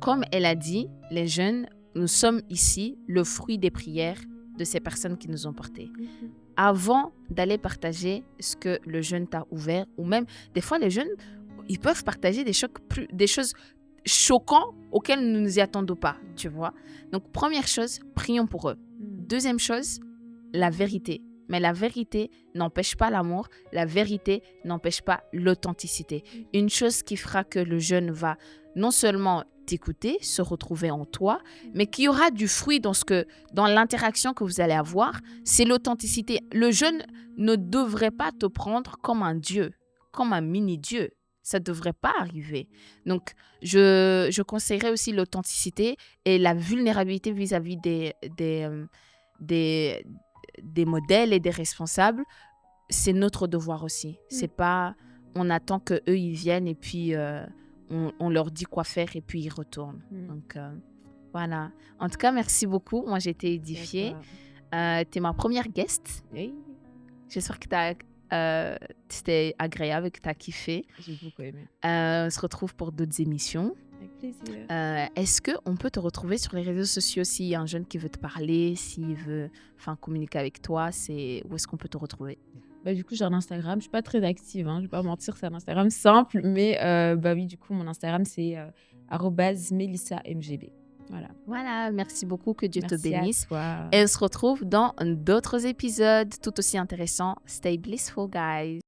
comme elle a dit, les jeunes, nous sommes ici le fruit des prières de ces personnes qui nous ont portés. Avant d'aller partager ce que le jeune t'a ouvert, ou même, des fois, les jeunes, ils peuvent partager des choses choquantes auxquelles nous ne nous y attendons pas, tu vois. Donc, première chose, prions pour eux. Deuxième chose, la vérité. Mais la vérité n'empêche pas l'amour, la vérité n'empêche pas l'authenticité. Une chose qui fera que le jeune va non seulement t'écouter, se retrouver en toi, mais qu'il y aura du fruit dans l'interaction que vous allez avoir, c'est l'authenticité. Le jeune ne devrait pas te prendre comme un dieu, comme un mini-dieu. Ça ne devrait pas arriver. Donc, je conseillerais aussi l'authenticité et la vulnérabilité vis-à-vis des modèles et des responsables. C'est notre devoir aussi. C'est pas, on attend qu'eux, ils viennent et puis on leur dit quoi faire et puis ils retournent. Donc, voilà. En tout cas, merci beaucoup. Moi, j'ai été édifiée. Tu es ma première guest. Oui, J'espère que c'était agréable et que tu as kiffé. j'ai beaucoup aimé. On se retrouve pour d'autres émissions. Avec plaisir. Est-ce qu'on peut te retrouver sur les réseaux sociaux s'il y a un jeune qui veut te parler, s'il veut communiquer avec toi, où est-ce qu'on peut te retrouver? Du coup, j'ai un Instagram. Je suis pas très active, hein, je vais pas mentir, c'est un Instagram simple, mais oui, du coup, mon Instagram, c'est @melissamgb. Voilà, merci beaucoup, que Dieu te Merci à bénisse. toi. Et on se retrouve dans d'autres épisodes tout aussi intéressants. Stay blissful, guys.